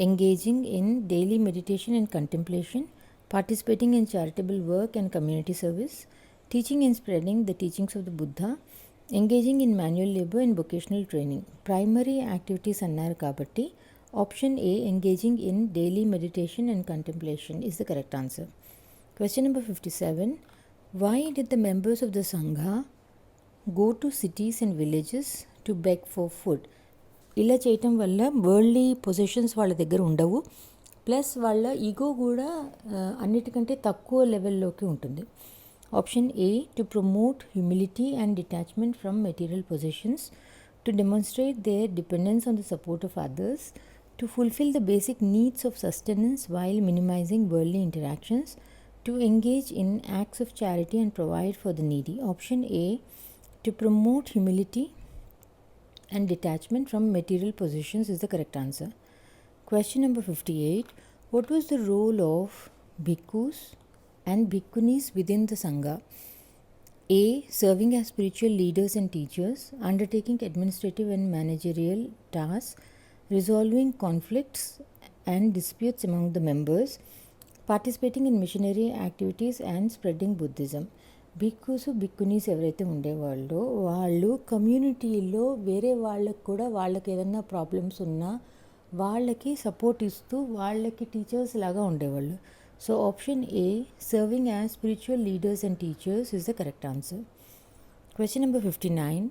Engaging in daily meditation and contemplation, participating in charitable work and community service, teaching and spreading the teachings of the Buddha, engaging in manual labor and vocational training. Primary activities annaru kabatti option A, engaging in daily meditation and contemplation is the correct answer. Question number 57. Why did the members of the Sangha go to cities and villages to beg for food? ఇలా చేయటం వల్ల worldly positions వాళ్ళ దగ్గర ఉండవు, plus వాళ్ళ ego కూడా అన్నిటికంటే తక్కువ లెవెల్లోకి ఉంటుంది. Option A, to promote humility and detachment from material positions, to demonstrate their dependence on the support of others, to fulfil the basic needs of sustenance while minimising worldly interactions, to engage in acts of charity and provide for the needy. Option A, to promote humility and detachment from material possessions is the correct answer. Question number 58. What was the role of bhikkhus and bhikkhunis within the Sangha? A, serving as spiritual leaders and teachers, undertaking administrative and managerial tasks, resolving conflicts and disputes among the members, participating in missionary activities and spreading Buddhism. భిక్కుస్, భిక్కునీస్ ఎవరైతే ఉండేవాళ్ళో వాళ్ళు కమ్యూనిటీలో వేరే వాళ్ళకు కూడా వాళ్ళకి ఏదైనా problems ఉన్నా వాళ్ళకి సపోర్ట్ ఇస్తూ వాళ్ళకి టీచర్స్ లాగా ఉండేవాళ్ళు. So option A, serving as spiritual leaders and teachers is the correct answer. Question number 59.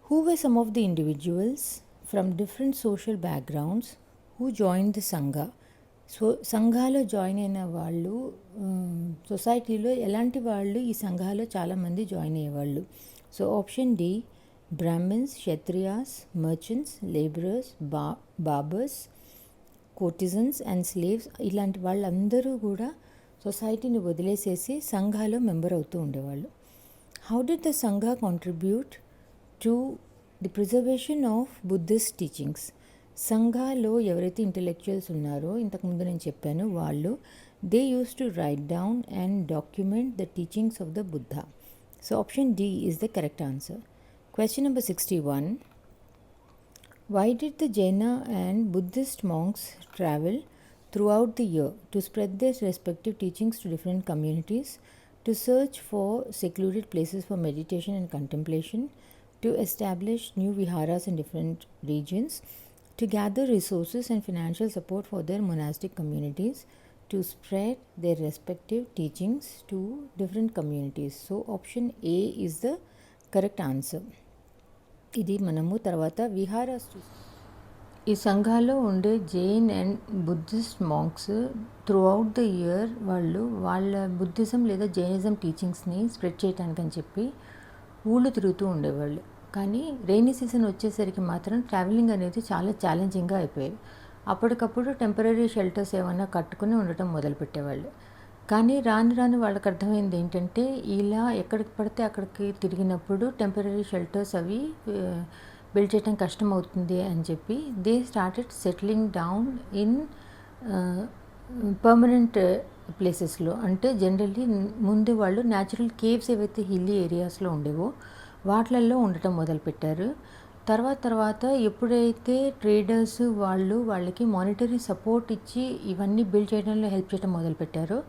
Who were some of the individuals from different social backgrounds who join the సంఘ? So సంఘాలో join అయిన వాళ్ళు సొసైటీలో ఎలాంటి వాళ్ళు ఈ సంఘాలో చాలామంది జాయిన్ అయ్యేవాళ్ళు? So option D, Brahmins, Kshatriyas, merchants, labourers, barbers, courtesans and slaves. ఇలాంటి వాళ్ళందరూ కూడా సొసైటీని వదిలేసేసి సంఘాలో మెంబర్ అవుతూ ఉండేవాళ్ళు. How did the Sangha contribute to the preservation of Buddhist teachings? సంఘాలో ఎవరైతే ఇంటలెక్చువల్స్ ఉన్నారో ఇంతకుముందు నేను చెప్పాను వాళ్ళు they used to write down and document the teachings of the Buddha. So option D is the correct answer. Question number 61. Why did the Jaina and Buddhist monks travel throughout the year to spread their respective teachings to different communities, to search for secluded places for meditation and contemplation, to establish new viharas in different regions, to gather resources and financial support for their monastic communities, to spread their respective teachings to different communities? So option A is the correct answer. ఇది మనము తర్వాత విహారాస్ ఈ సంఘాల్లో ఉండే Jain and Buddhist monks throughout the year వాళ్ళు వాళ్ళ Buddhism లేదా Jainism టీచింగ్స్ని spread చేయడానికి అని చెప్పి ఊళ్ళు తిరుగుతూ ఉండేవాళ్ళు. కానీ రెయినీ సీజన్ వచ్చేసరికి మాత్రం ట్రావెలింగ్ అనేది చాలా ఛాలెంజింగ్గా అయిపోయేది. అప్పటికప్పుడు టెంపరీ షెల్టర్స్ ఏమైనా కట్టుకుని ఉండటం మొదలుపెట్టేవాళ్ళు. కానీ రాను రాను వాళ్ళకి అర్థమైంది ఏంటంటే ఇలా ఎక్కడికి పడితే అక్కడికి తిరిగినప్పుడు టెంపరీ షెల్టర్స్ అవి బిల్డ్ చేయడం కష్టం అవుతుంది అని చెప్పి they started settling down in permanent ప్లేసెస్లో. అంటే జనరల్లీ ముందు వాళ్ళు న్యాచురల్ కేవ్స్ ఏవైతే హిల్లీ ఏరియాస్లో ఉండేవో వాటిల్లో ఉండటం మొదలుపెట్టారు. తర్వాత ఎప్పుడైతే ట్రేడర్స్ వాళ్ళకి మానిటరీ సపోర్ట్ ఇచ్చి ఇవన్నీ బిల్డ్ చేయడంలో హెల్ప్ చేయడం మొదలుపెట్టారో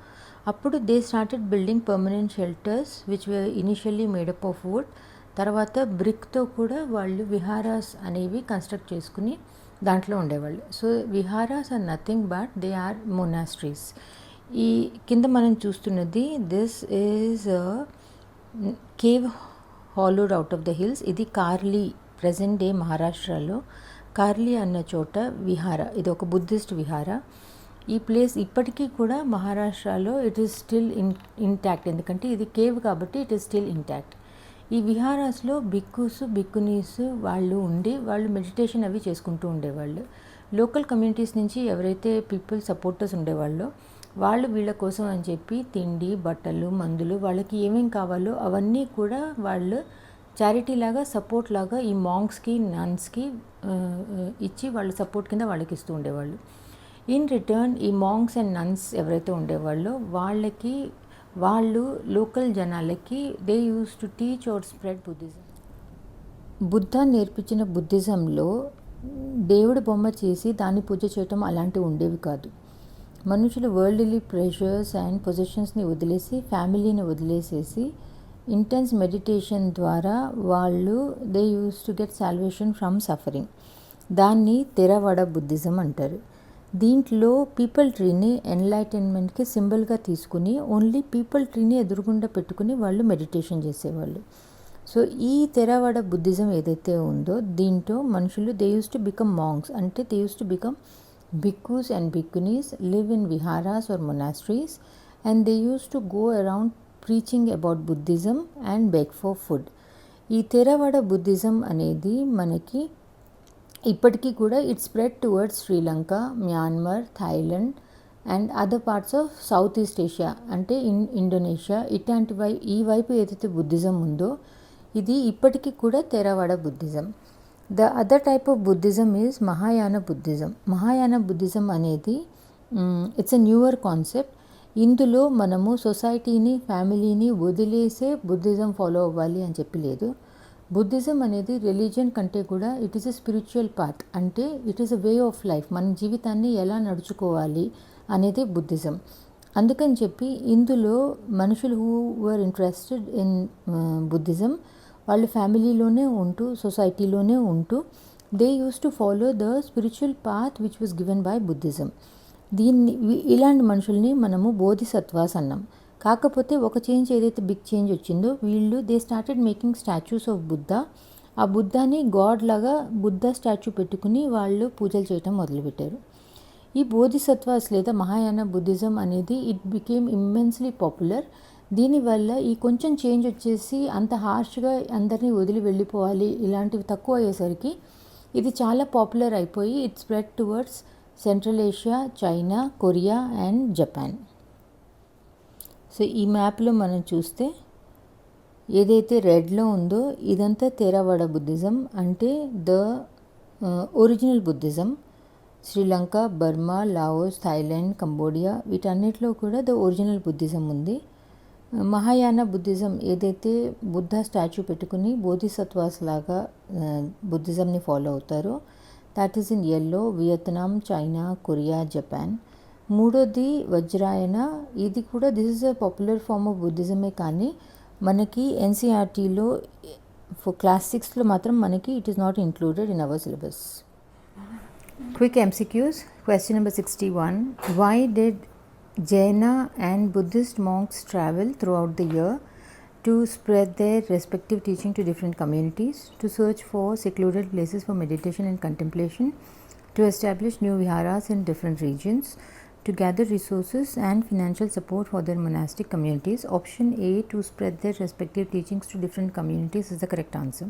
అప్పుడు they started building permanent shelters which were initially made up of would. తర్వాత బ్రిక్తో కూడా వాళ్ళు విహారాస్ అనేవి కన్స్ట్రక్ట్ చేసుకుని దాంట్లో ఉండేవాళ్ళు. So viharas are nothing but they are monasteries. ఈ కింద మనం చూస్తున్నది this is cave hollowed out of the hills. ఇది కార్లీ, ప్రజెంట్ డే మహారాష్ట్రలో కార్లీ అన్న చోట విహార. ఇది ఒక బుద్ధిస్ట్ విహార. ఈ ప్లేస్ ఇప్పటికీ కూడా మహారాష్ట్రలో ఇట్ ఈస్ స్టిల్ ఇంటాక్ట్. ఎందుకంటే ఇది కేవ్ కాబట్టి ఇట్ ఈస్ స్టిల్ ఇంటాక్ట్. ఈ విహారాస్లో భిక్కుస్, భిక్కునీస్ వాళ్ళు ఉండి వాళ్ళు మెడిటేషన్ అవి చేసుకుంటూ ఉండేవాళ్ళు. లోకల్ కమ్యూనిటీస్ నుంచి ఎవరైతే పీపుల్ సపోర్టర్స్ ఉండేవాళ్ళో వాళ్ళు వీళ్ళ కోసం అని చెప్పి తిండి, బట్టలు, మందులు వాళ్ళకి ఏమేం కావాలో అవన్నీ కూడా వాళ్ళు చారిటీ లాగా, సపోర్ట్ లాగా ఈ మాంక్స్కి, నన్స్కి ఇచ్చి వాళ్ళు సపోర్ట్ కింద వాళ్ళకి ఇస్తూ ఉండేవాళ్ళు. ఇన్ రిటర్న్ ఈ మాంక్స్ అండ్ నన్స్ ఎవరైతే ఉండేవాళ్ళో వాళ్ళు లోకల్ జనాలకి they used to teach are spread Buddhism. Buddha నేర్పించిన బుద్ధిజంలో దేవుడి బొమ్మ చేసి దాన్ని పూజ చేయటం అలాంటివి ఉండేవి కాదు. మనుషులు వరల్డ్లీ ప్రెషర్స్ అండ్ పొజిషన్స్ని వదిలేసి, ఫ్యామిలీని వదిలేసేసి ఇంటెన్స్ మెడిటేషన్ ద్వారా వాళ్ళు they used to get salvation from suffering. దాన్ని తెరవడ బుద్ధిజం అంటారు. దీంట్లో పీపుల్ ట్రీని ఎన్లైటన్మెంట్కి సింబల్గా తీసుకుని ఓన్లీ పీపుల్ ట్రీని ఎదురుగుండా పెట్టుకుని వాళ్ళు మెడిటేషన్ చేసేవాళ్ళు. సో ఈ తెరవడ బుద్ధిజం ఏదైతే ఉందో దీంట్లో మనుషులు they used to become monks, అంటే they used to become bhikkhus and bhikkhunis, live in viharas or monasteries, and they used to go around preaching about Buddhism and beg for food. ఈ Theravada Buddhism అనేది మనకి ఇప్పటికీ కూడా it spread towards Sri Lanka, Myanmar, Thailand and other parts of south east Asia, అంటే Indonesia, ఇట్లాంటి ఈ వైపు ఏదైతే బుద్ధిజం ఉందో ఇది ఇప్పటికీ కూడా Theravada Buddhism. The other type of Buddhism is Mahayana Buddhism. Mahayana Buddhism అనేది ఇట్స్ ఎ న్యూవర్ కాన్సెప్ట్. ఇందులో మనము సొసైటీని, ఫ్యామిలీని వదిలేసే బుద్ధిజం ఫాలో అవ్వాలి అని చెప్పి లేదు. బుద్ధిజం అనేది రిలీజియన్ కంటే కూడా it is a spiritual path, అంటే it is a way of life. మన జీవితాన్ని ఎలా నడుచుకోవాలి అనేది బుద్ధిజం. అందుకని చెప్పి ఇందులో మనుషులు who were interested in Buddhism వాళ్ళు ఫ్యామిలీలోనే ఉంటూ, సొసైటీలోనే ఉంటూ they used to follow the spiritual path which was given by Buddhism. ఇలాంటి మనుషుల్ని మనము బోధిసత్వాస్ అన్నాం. కాకపోతే ఒక చేంజ్ ఏదైతే బిగ్ చేంజ్ వచ్చిందో వీళ్ళు they started making statues of Buddha. ఆ బుద్ధాని గాడ్ లాగా బుద్ధ స్టాచ్యూ పెట్టుకుని వాళ్ళు పూజలు చేయటం మొదలుపెట్టారు. ఈ బోధిసత్వాస్ లేదా మహాయాన బుద్ధిజం అనేది ఇట్ బికేమ్ ఇమ్మెన్స్లీ పాపులర్. దీనివల్ల ఈ కొంచెం చేంజ్ వచ్చేసి అంత హార్ష్గా అందరినీ వదిలి వెళ్ళిపోవాలి ఇలాంటివి తక్కువ అయ్యేసరికి ఇది చాలా పాపులర్ అయిపోయి it spread towards central Asia, China, Korea and Japan. So ఈ మ్యాప్లో మనం చూస్తే ఏదైతే రెడ్లో ఉందో ఇదంతా థెరవాడ బుద్ధిజం, అంటే the original Buddhism. Sri Lanka, Burma, Laos, Thailand, Cambodia వీటన్నిటిలో కూడా ద ఒరిజినల్ బుద్ధిజం ఉంది. మహాయాన బుద్ధిజం ఏదైతే బుద్ధ స్టాచ్యూ పెట్టుకుని బోధిసత్వాస్ లాగా బుద్ధిజంని ఫాలో అవుతారో దాట్ ఈస్ ఇన్ ఎల్లో, వియత్నాం, చైనా, కొరియా, జపాన్. మూడోది వజ్రాయన. ఇది కూడా this is a popular form of బుద్ధిజమే, కానీ మనకి ఎన్సీఆర్టీలో ఫర్ క్లాస్ 6లో మాత్రం మనకి it is not included in our syllabus. Quick MCQs. Question number 61. Why did Jaina and Buddhist monks travel throughout the year to spread their respective teaching to different communities, to search for secluded places for meditation and contemplation, to establish new viharas in different regions, to gather resources and financial support for their monastic communities? Option A, to spread their respective teachings to different communities, is the correct answer.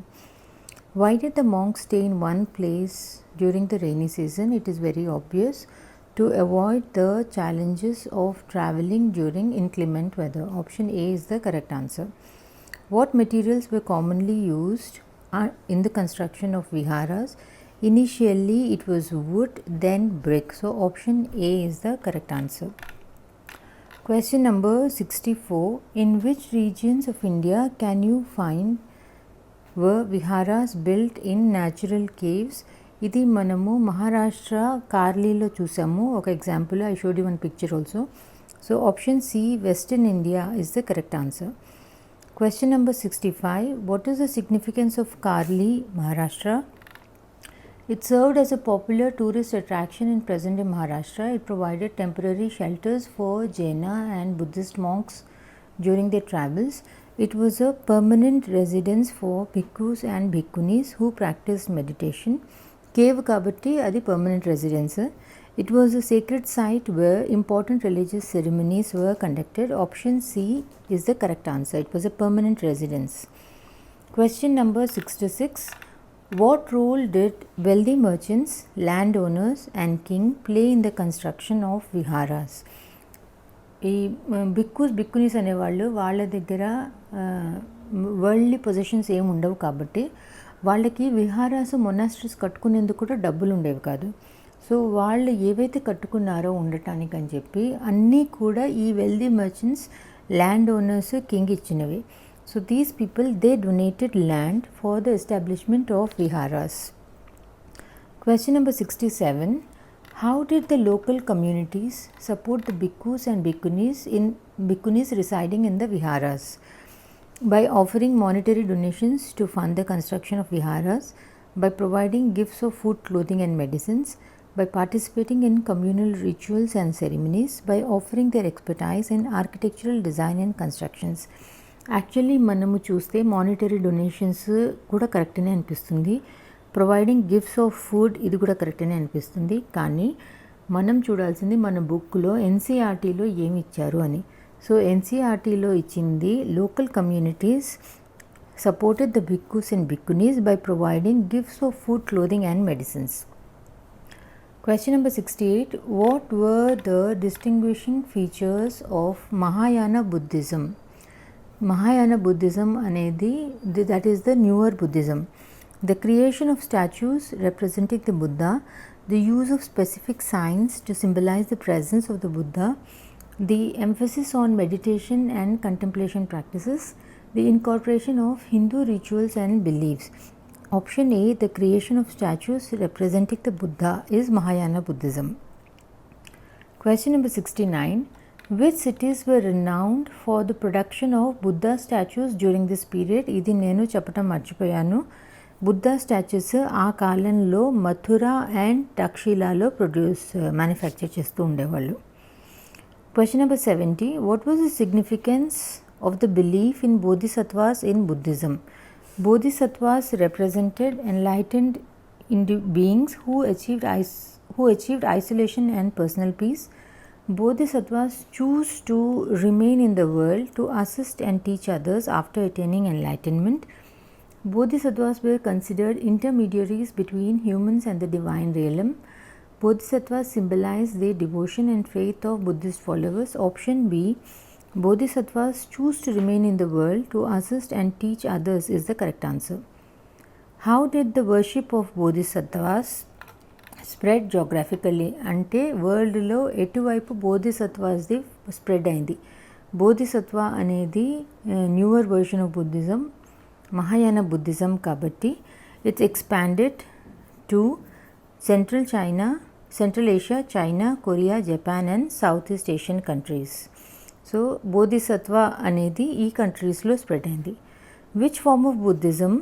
Why did the monks stay in one place during the rainy season? It is very obvious. To avoid the challenges of traveling during inclement weather. Option A is the correct answer. What materials were commonly used in the construction of viharas? Initially it was wood, then brick. So option A is the correct answer. Question number 64. In which regions of India can you find were viharas built in natural caves? ఇది మనము మహారాష్ట్ర కార్లీలో చూసాము. ఒక example I showed you one picture also. So option C, western India is the correct answer. Question number 65. What is the significance of Karli, Maharashtra? It served as a popular tourist attraction in present-day Maharashtra. It provided temporary shelters for Jaina and Buddhist monks during their travels. It was a permanent residence for bhikkhus and bhikkhunis who practiced meditation. Cave kabatti adi permanent residence. It was a sacred site where important religious ceremonies were conducted. Option C is the correct answer. It was a permanent residence. Question number 66. What role did wealthy merchants, landowners and king play in the construction of viharas? ఈ భిక్కుస్, భిక్కునీస్ అనేవాళ్ళు వాళ్ళ దగ్గర worldly positions ఏమి ఉండవు కాబట్టి వాళ్ళకి viharas monasteries కట్టుకునేందుకు కూడా డబ్బులు ఉండేవి కాదు. సో వాళ్ళు ఏవైతే కట్టుకున్నారో ఉండటానికి అని చెప్పి అన్నీ కూడా ఈ wealthy merchants, land owners, king ఇచ్చినవి. So these people they donated land for the establishment of viharas. Question number 67. How did the local communities support the bhikkhus and bhikkhunis residing in the viharas? By offering monetary donations to fund the construction of viharas, by providing gifts of food, clothing and medicines, by participating in communal rituals and ceremonies, by offering their expertise in architectural design and constructions. Actually మనము చూస్తే monetary donations కూడా కరెక్ట్నే అనిపిస్తుంది, providing gifts of food ఇది కూడా కరెక్ట్నే అనిపిస్తుంది. కానీ మనం చూడాల్సింది మన బుక్లో ఎన్సీఆర్టీలో ఏమి ఇచ్చారు అని. సో ఎన్సీఆర్టీలో ఇచ్చింది local communities supported the bhikkhus and bhikkhunis by providing gifts of food, clothing and medicines. Question number 68. What were the distinguishing features of Mahayana Buddhism? Mahayana Buddhism అనేది that is the newer Buddhism. The creation of statues representing the Buddha, the use of specific signs to symbolize the presence of the Buddha, the emphasis on meditation and contemplation practices, the incorporation of Hindu rituals and beliefs. Option A, the creation of statues representing the Buddha is Mahayana Buddhism. Question number 69. Which cities were renowned for the production of Buddha statues during this period? ఇది నేను చెప్పటం మర్చిపోయాను. Buddha statues ఆ కాలంలో Mathura and తక్షశిలాలో manufacture చేస్తూ ఉండేవాళ్ళు. Question number 70. What was the significance of the belief in bodhisattvas in Buddhism? Bodhisattvas represented enlightened beings who achieved isolation and personal peace. Bodhisattvas choose to remain in the world to assist and teach others after attaining enlightenment. Bodhisattvas were considered intermediaries between humans and the divine realm. Bodhisattvas symbolize the devotion and faith of Buddhist followers. Option B, Bodhisattvas choose to remain in the world to assist and teach others is the correct answer. How did the worship of Bodhisattvas spread geographically? అంటే వరల్డ్లో ఎటువైపు బోధిసత్వాస్ది spread అయింది? బోధిసత్వ అనేది newer version of Buddhism, Mahayana Buddhism కాబట్టి it's expanded to Central Asia, China, Korea, Japan and South East Asian countries. So Bodhisattva అనేది ఈ కంట్రీస్లో spread అయింది. Which form of Buddhism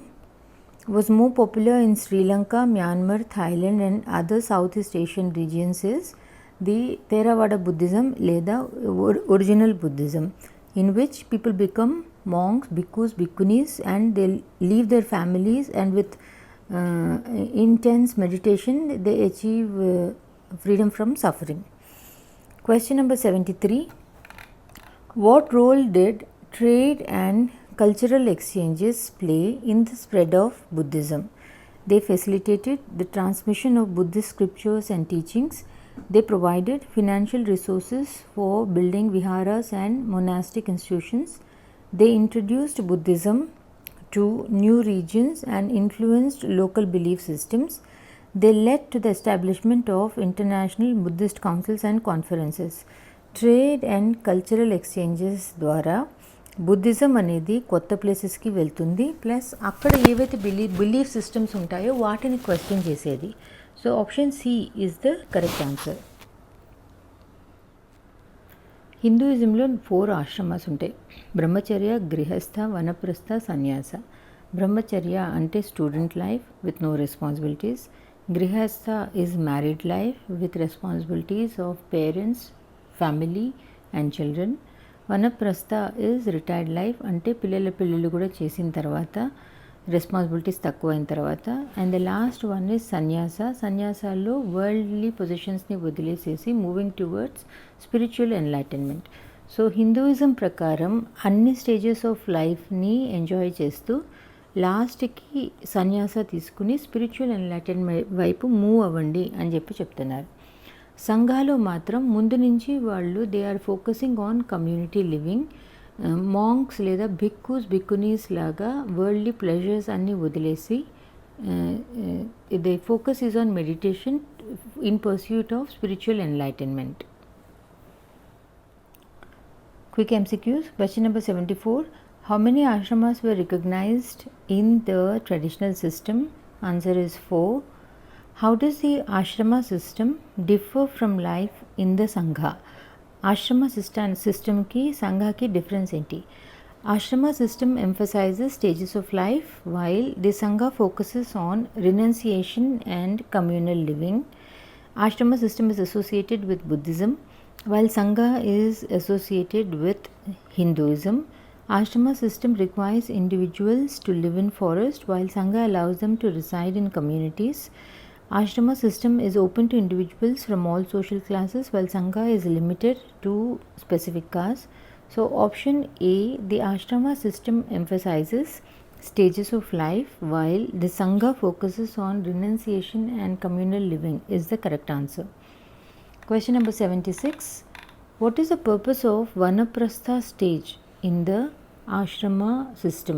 was more popular in Sri Lanka, Myanmar, Thailand and other Southeast Asian regions is the Theravada Buddhism లేదా original Buddhism, in which people become monks, bhikkhus, bhikkhunis and they leave their families and with intense meditation they achieve freedom from suffering. Question number 73. What role did trade and cultural exchanges play in the spread of Buddhism? They facilitated the transmission of Buddhist scriptures and teachings. They provided financial resources for building viharas and monastic institutions. They introduced Buddhism to new regions and influenced local belief systems. They led to the establishment of international Buddhist councils and conferences. Trade and cultural exchanges ద్వారా Buddhism అనేది కొత్త ప్లేసెస్కి వెళ్తుంది, plus అక్కడ ఏవైతే belief systems ఉంటాయో వాటిని question చేసేది. So option C is the correct answer. హిందూయిజంలో 4 ఆశ్రమాస్ ఉంటాయి: బ్రహ్మచర్య, గృహస్థ, వనప్రస్థ, సన్యాస. బ్రహ్మచర్య అంటే student life with no responsibilities. Grihastha is married life with responsibilities of parents, family and children. Vanaprastha is retired life, అంటే పిల్లలు కూడా చేసిన తర్వాత రెస్పాన్సిబిలిటీస్ తక్కువైన తర్వాత. And the last one is sanyasa. సన్యాసాల్లో వరల్డ్లీ పొజిషన్స్ని వదిలేసేసి moving towards spiritual enlightenment. So Hinduism ప్రకారం అన్ని స్టేజెస్ ఆఫ్ లైఫ్ని ఎంజాయ్ చేస్తూ లాస్ట్కి సన్యాస తీసుకుని స్పిరిచువల్ ఎన్లైటన్మెంట్ వైపు మూవ్ అవ్వండి అని చెప్తున్నారు. సంఘాలో మాత్రం ముందు నుంచి వాళ్ళు they are focusing on community living monks లేదా భిక్కుస్ భిక్కునీస్ లాగా వరల్డ్లీ ప్లెజర్స్ అన్నీ వదిలేసి they focus is on meditation in pursuit of spiritual enlightenment. Quick MCQs. Question number 74. How many ashramas were recognized in the traditional system? Answer is 4. How does the ashrama system differ from life in the Sangha? Ashrama system ki Sangha ki difference enti? Ashrama system emphasizes stages of life while the Sangha focuses on renunciation and communal living. Ashrama system is associated with Buddhism while Sangha is associated with Hinduism. Ashrama system requires individuals to live in forest while Sangha allows them to reside in communities. Ashrama system is open to individuals from all social classes while Sangha is limited to specific castes. So option A, the ashrama system emphasizes stages of life while the Sangha focuses on renunciation and communal living is the correct answer. Question number 76. What is the purpose of Vanaprastha stage in the ashrama system?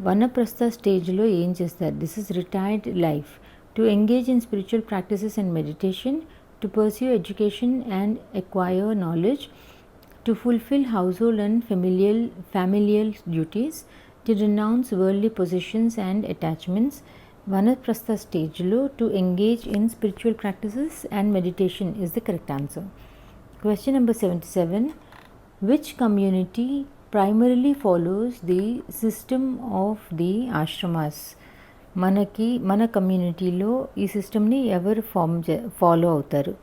Vanaprastha stage lo em chestar? This is retired life. To engage in spiritual practices and meditation, to pursue education and acquire knowledge, to fulfill household and familial duties, to renounce worldly possessions and attachments. Vanaprastha stage lo to engage in spiritual practices and meditation is the correct answer. Question number 77. Which community primarily follows the system of the ashramas? మన కమ్యూనిటీలో ఈ సిస్టమ్ని ఎవరు follow అవుతారు?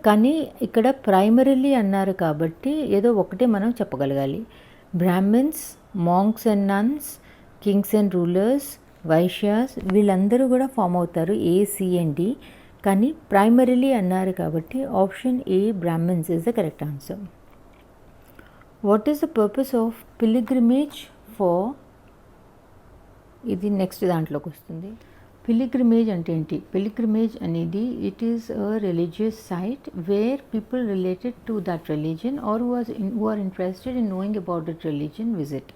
కానీ ఇక్కడ primarily అన్నారు కాబట్టి ఏదో ఒకటే మనం చెప్పగలగాలి. Brahmins, monks and nuns, kings and rulers, Vaishyas వీళ్ళందరూ కూడా ఫామ్ అవుతారు A, C and D. కానీ ప్రైమరీలీ అన్నారు కాబట్టి option A, Brahmins is the correct answer. What is the purpose of pilgrimage for? ఇది నెక్స్ట్ దాంట్లోకి వస్తుంది. పిలిగ్రిమేజ్ అంటే ఏంటి? పిలిగ్రిమేజ్ అనేది it is a religious site where people related to that religion or who are interested in knowing about that religion visit.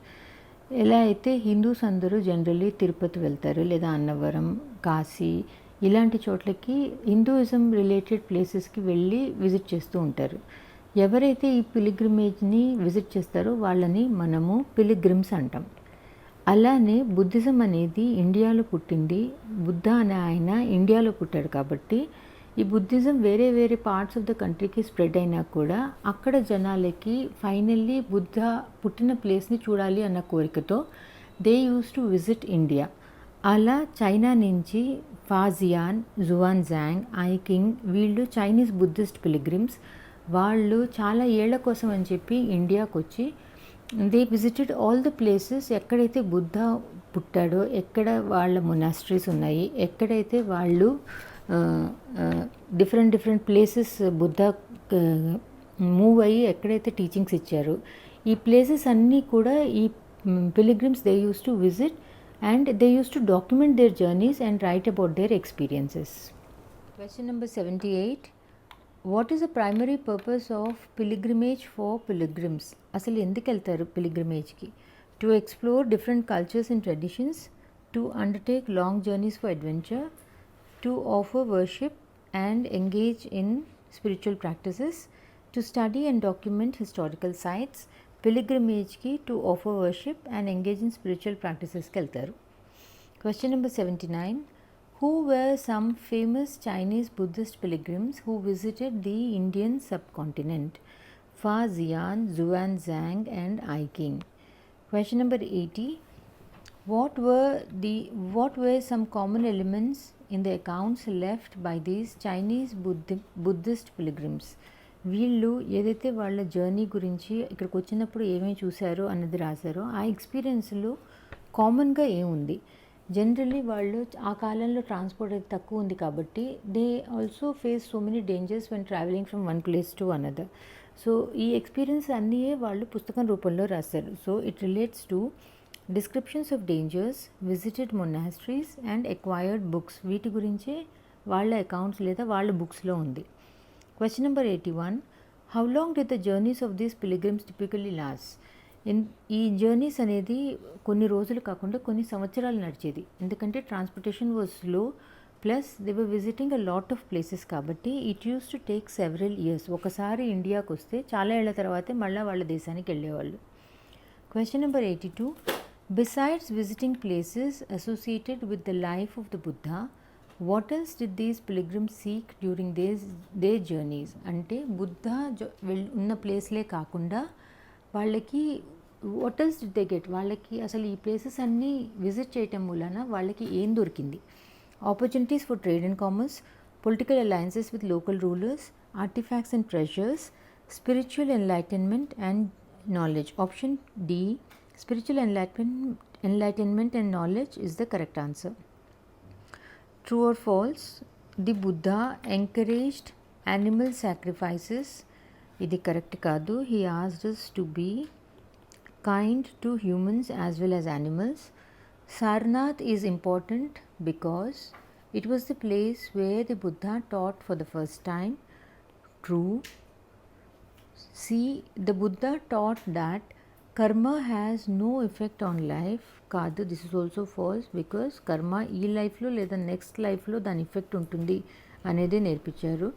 ఎలా అయితే Hindus అందరూ generally Tirupati వెళ్తారు లేదా అన్నవరం, కాశీ ఇలాంటి చోట్లకి హిందూయిజం రిలేటెడ్ ప్లేసెస్కి వెళ్ళి విజిట్ చేస్తూ ఉంటారు. ఎవరైతే ఈ పిలిగ్రిమేజ్ని విజిట్ చేస్తారో వాళ్ళని మనము పిలిగ్రిమ్స్ అంటాం. అలానే బుద్ధిజం అనేది ఇండియాలో పుట్టింది. బుద్ధ అనే ఆయన ఇండియాలో పుట్టాడు కాబట్టి ఈ బుద్ధిజం వేరే వేరే పార్ట్స్ ఆఫ్ ద కంట్రీకి స్ప్రెడ్ అయినా కూడా అక్కడ జనాలకి ఫైనల్లీ బుద్ధ పుట్టిన ప్లేస్ని చూడాలి అన్న కోరికతో they used to visit India. అలా చైనా నుంచి ఫాజియాన్, జువాన్జాంగ్, ఐకింగ్ వీళ్ళు చైనీస్ బుద్ధిస్ట్ పిలిగ్రిమ్స్. వాళ్ళు చాలా ఏళ్ల కోసం అని చెప్పి ఇండియాకు వచ్చి they visited all the places ఎక్కడైతే బుద్ధ పుట్టాడో, ఎక్కడ వాళ్ళ మొనాస్ట్రీస్ ఉన్నాయి, ఎక్కడైతే వాళ్ళు డిఫరెంట్ ప్లేసెస్ బుద్ధ మూవ్ అయ్యి ఎక్కడైతే టీచింగ్స్ ఇచ్చారో ఈ ప్లేసెస్ అన్నీ కూడా ఈ pilgrims they used to visit and they used to document their journeys and write about their experiences. Question number 78. What is the primary purpose of pilgrimage for pilgrims? అసలు ఎందుకు వెళ్తారు పిలిగ్రిమేజ్కి? To explore different cultures and traditions, to undertake long journeys for adventure, to offer worship and engage in spiritual practices, to study and document historical sites. పిలిగ్రిమేజ్కి to offer worship and engage in spiritual ప్రాక్టీసెస్కి వెళ్తారు. Question number 79. Who were some famous Chinese Buddhist pilgrims who visited the Indian subcontinent? Faxian, Xuanzang and Yijing. Question number 80. What were some common elements in the accounts left by these Chinese Buddhist pilgrims? వీళ్ళు ఏదైతే వాళ్ళ journey గురించి ఇక్కడికి వచ్చినప్పుడు ఏమేమి చూశారో అన్నది రాశారో ఆ ఎక్స్పీరియన్స్లో కామన్గా ఏముంది? జనరల్లీ వాళ్ళు ఆ కాలంలో ట్రాన్స్పోర్ట్ అయితే తక్కువ ఉంది కాబట్టి they also face so many dangers when travelling from one place to another. So ఈ ఎక్స్పీరియన్స్ అన్నీ వాళ్ళు పుస్తకం రూపంలో రాశారు. So it relates to descriptions of dangers, visited monasteries and acquired books. వీటి గురించే వాళ్ళ అకౌంట్స్ లేదా వాళ్ళ బుక్స్లో ఉంది. Question number 81. How long did the journeys of these pilgrims typically last? ఈ జర్నీస్ అనేది కొన్ని రోజులు కాకుండా కొన్ని సంవత్సరాలు నడిచేది, ఎందుకంటే transportation was slow, plus they were visiting a lot of places కాబట్టి it used to take several years. ఒకసారి ఇండియాకి వస్తే చాలా ఏళ్ల తర్వాతే మళ్ళీ వాళ్ళ దేశానికి వెళ్ళేవాళ్ళు. Question number 82. Besides visiting places associated with the life of the Buddha, what else did these pilgrims seek during they journeys? అంటే బుద్ధ ఉన్న ప్లేస్లే కాకుండా వాళ్ళకి what else did they get, వాళ్ళకి అసలు ఈ ప్లేసెస్ అన్నీ విజిట్ చేయటం మూలన వాళ్ళకి ఏం దొరికింది? Opportunities for trade and commerce, political alliances with local rulers, artifacts and treasures, spiritual enlightenment and knowledge. Option D, spiritual enlightenment and knowledge is the correct answer. True or false? The Buddha encouraged animal sacrifices. Idi correct kaadu. He asked us to be kind to humans as well as animals. Sarnath is important because it was the place where the Buddha taught for the first time. True. C, the Buddha taught that karma has no effect on life. కాదు, this is also false, because karma ఈ లైఫ్లో లేదా next లైఫ్లో దాని effect ఉంటుంది అనేది నేర్పించారు.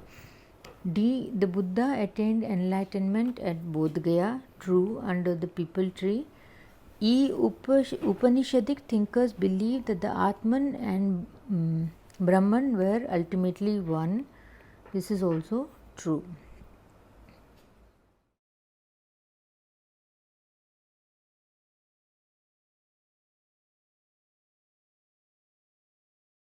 D, the Buddha attained enlightenment at Bodhgaya. True, under the peepal tree. ఈ Upanishadic thinkers believe that the atman and Brahman were ultimately one. This is also true.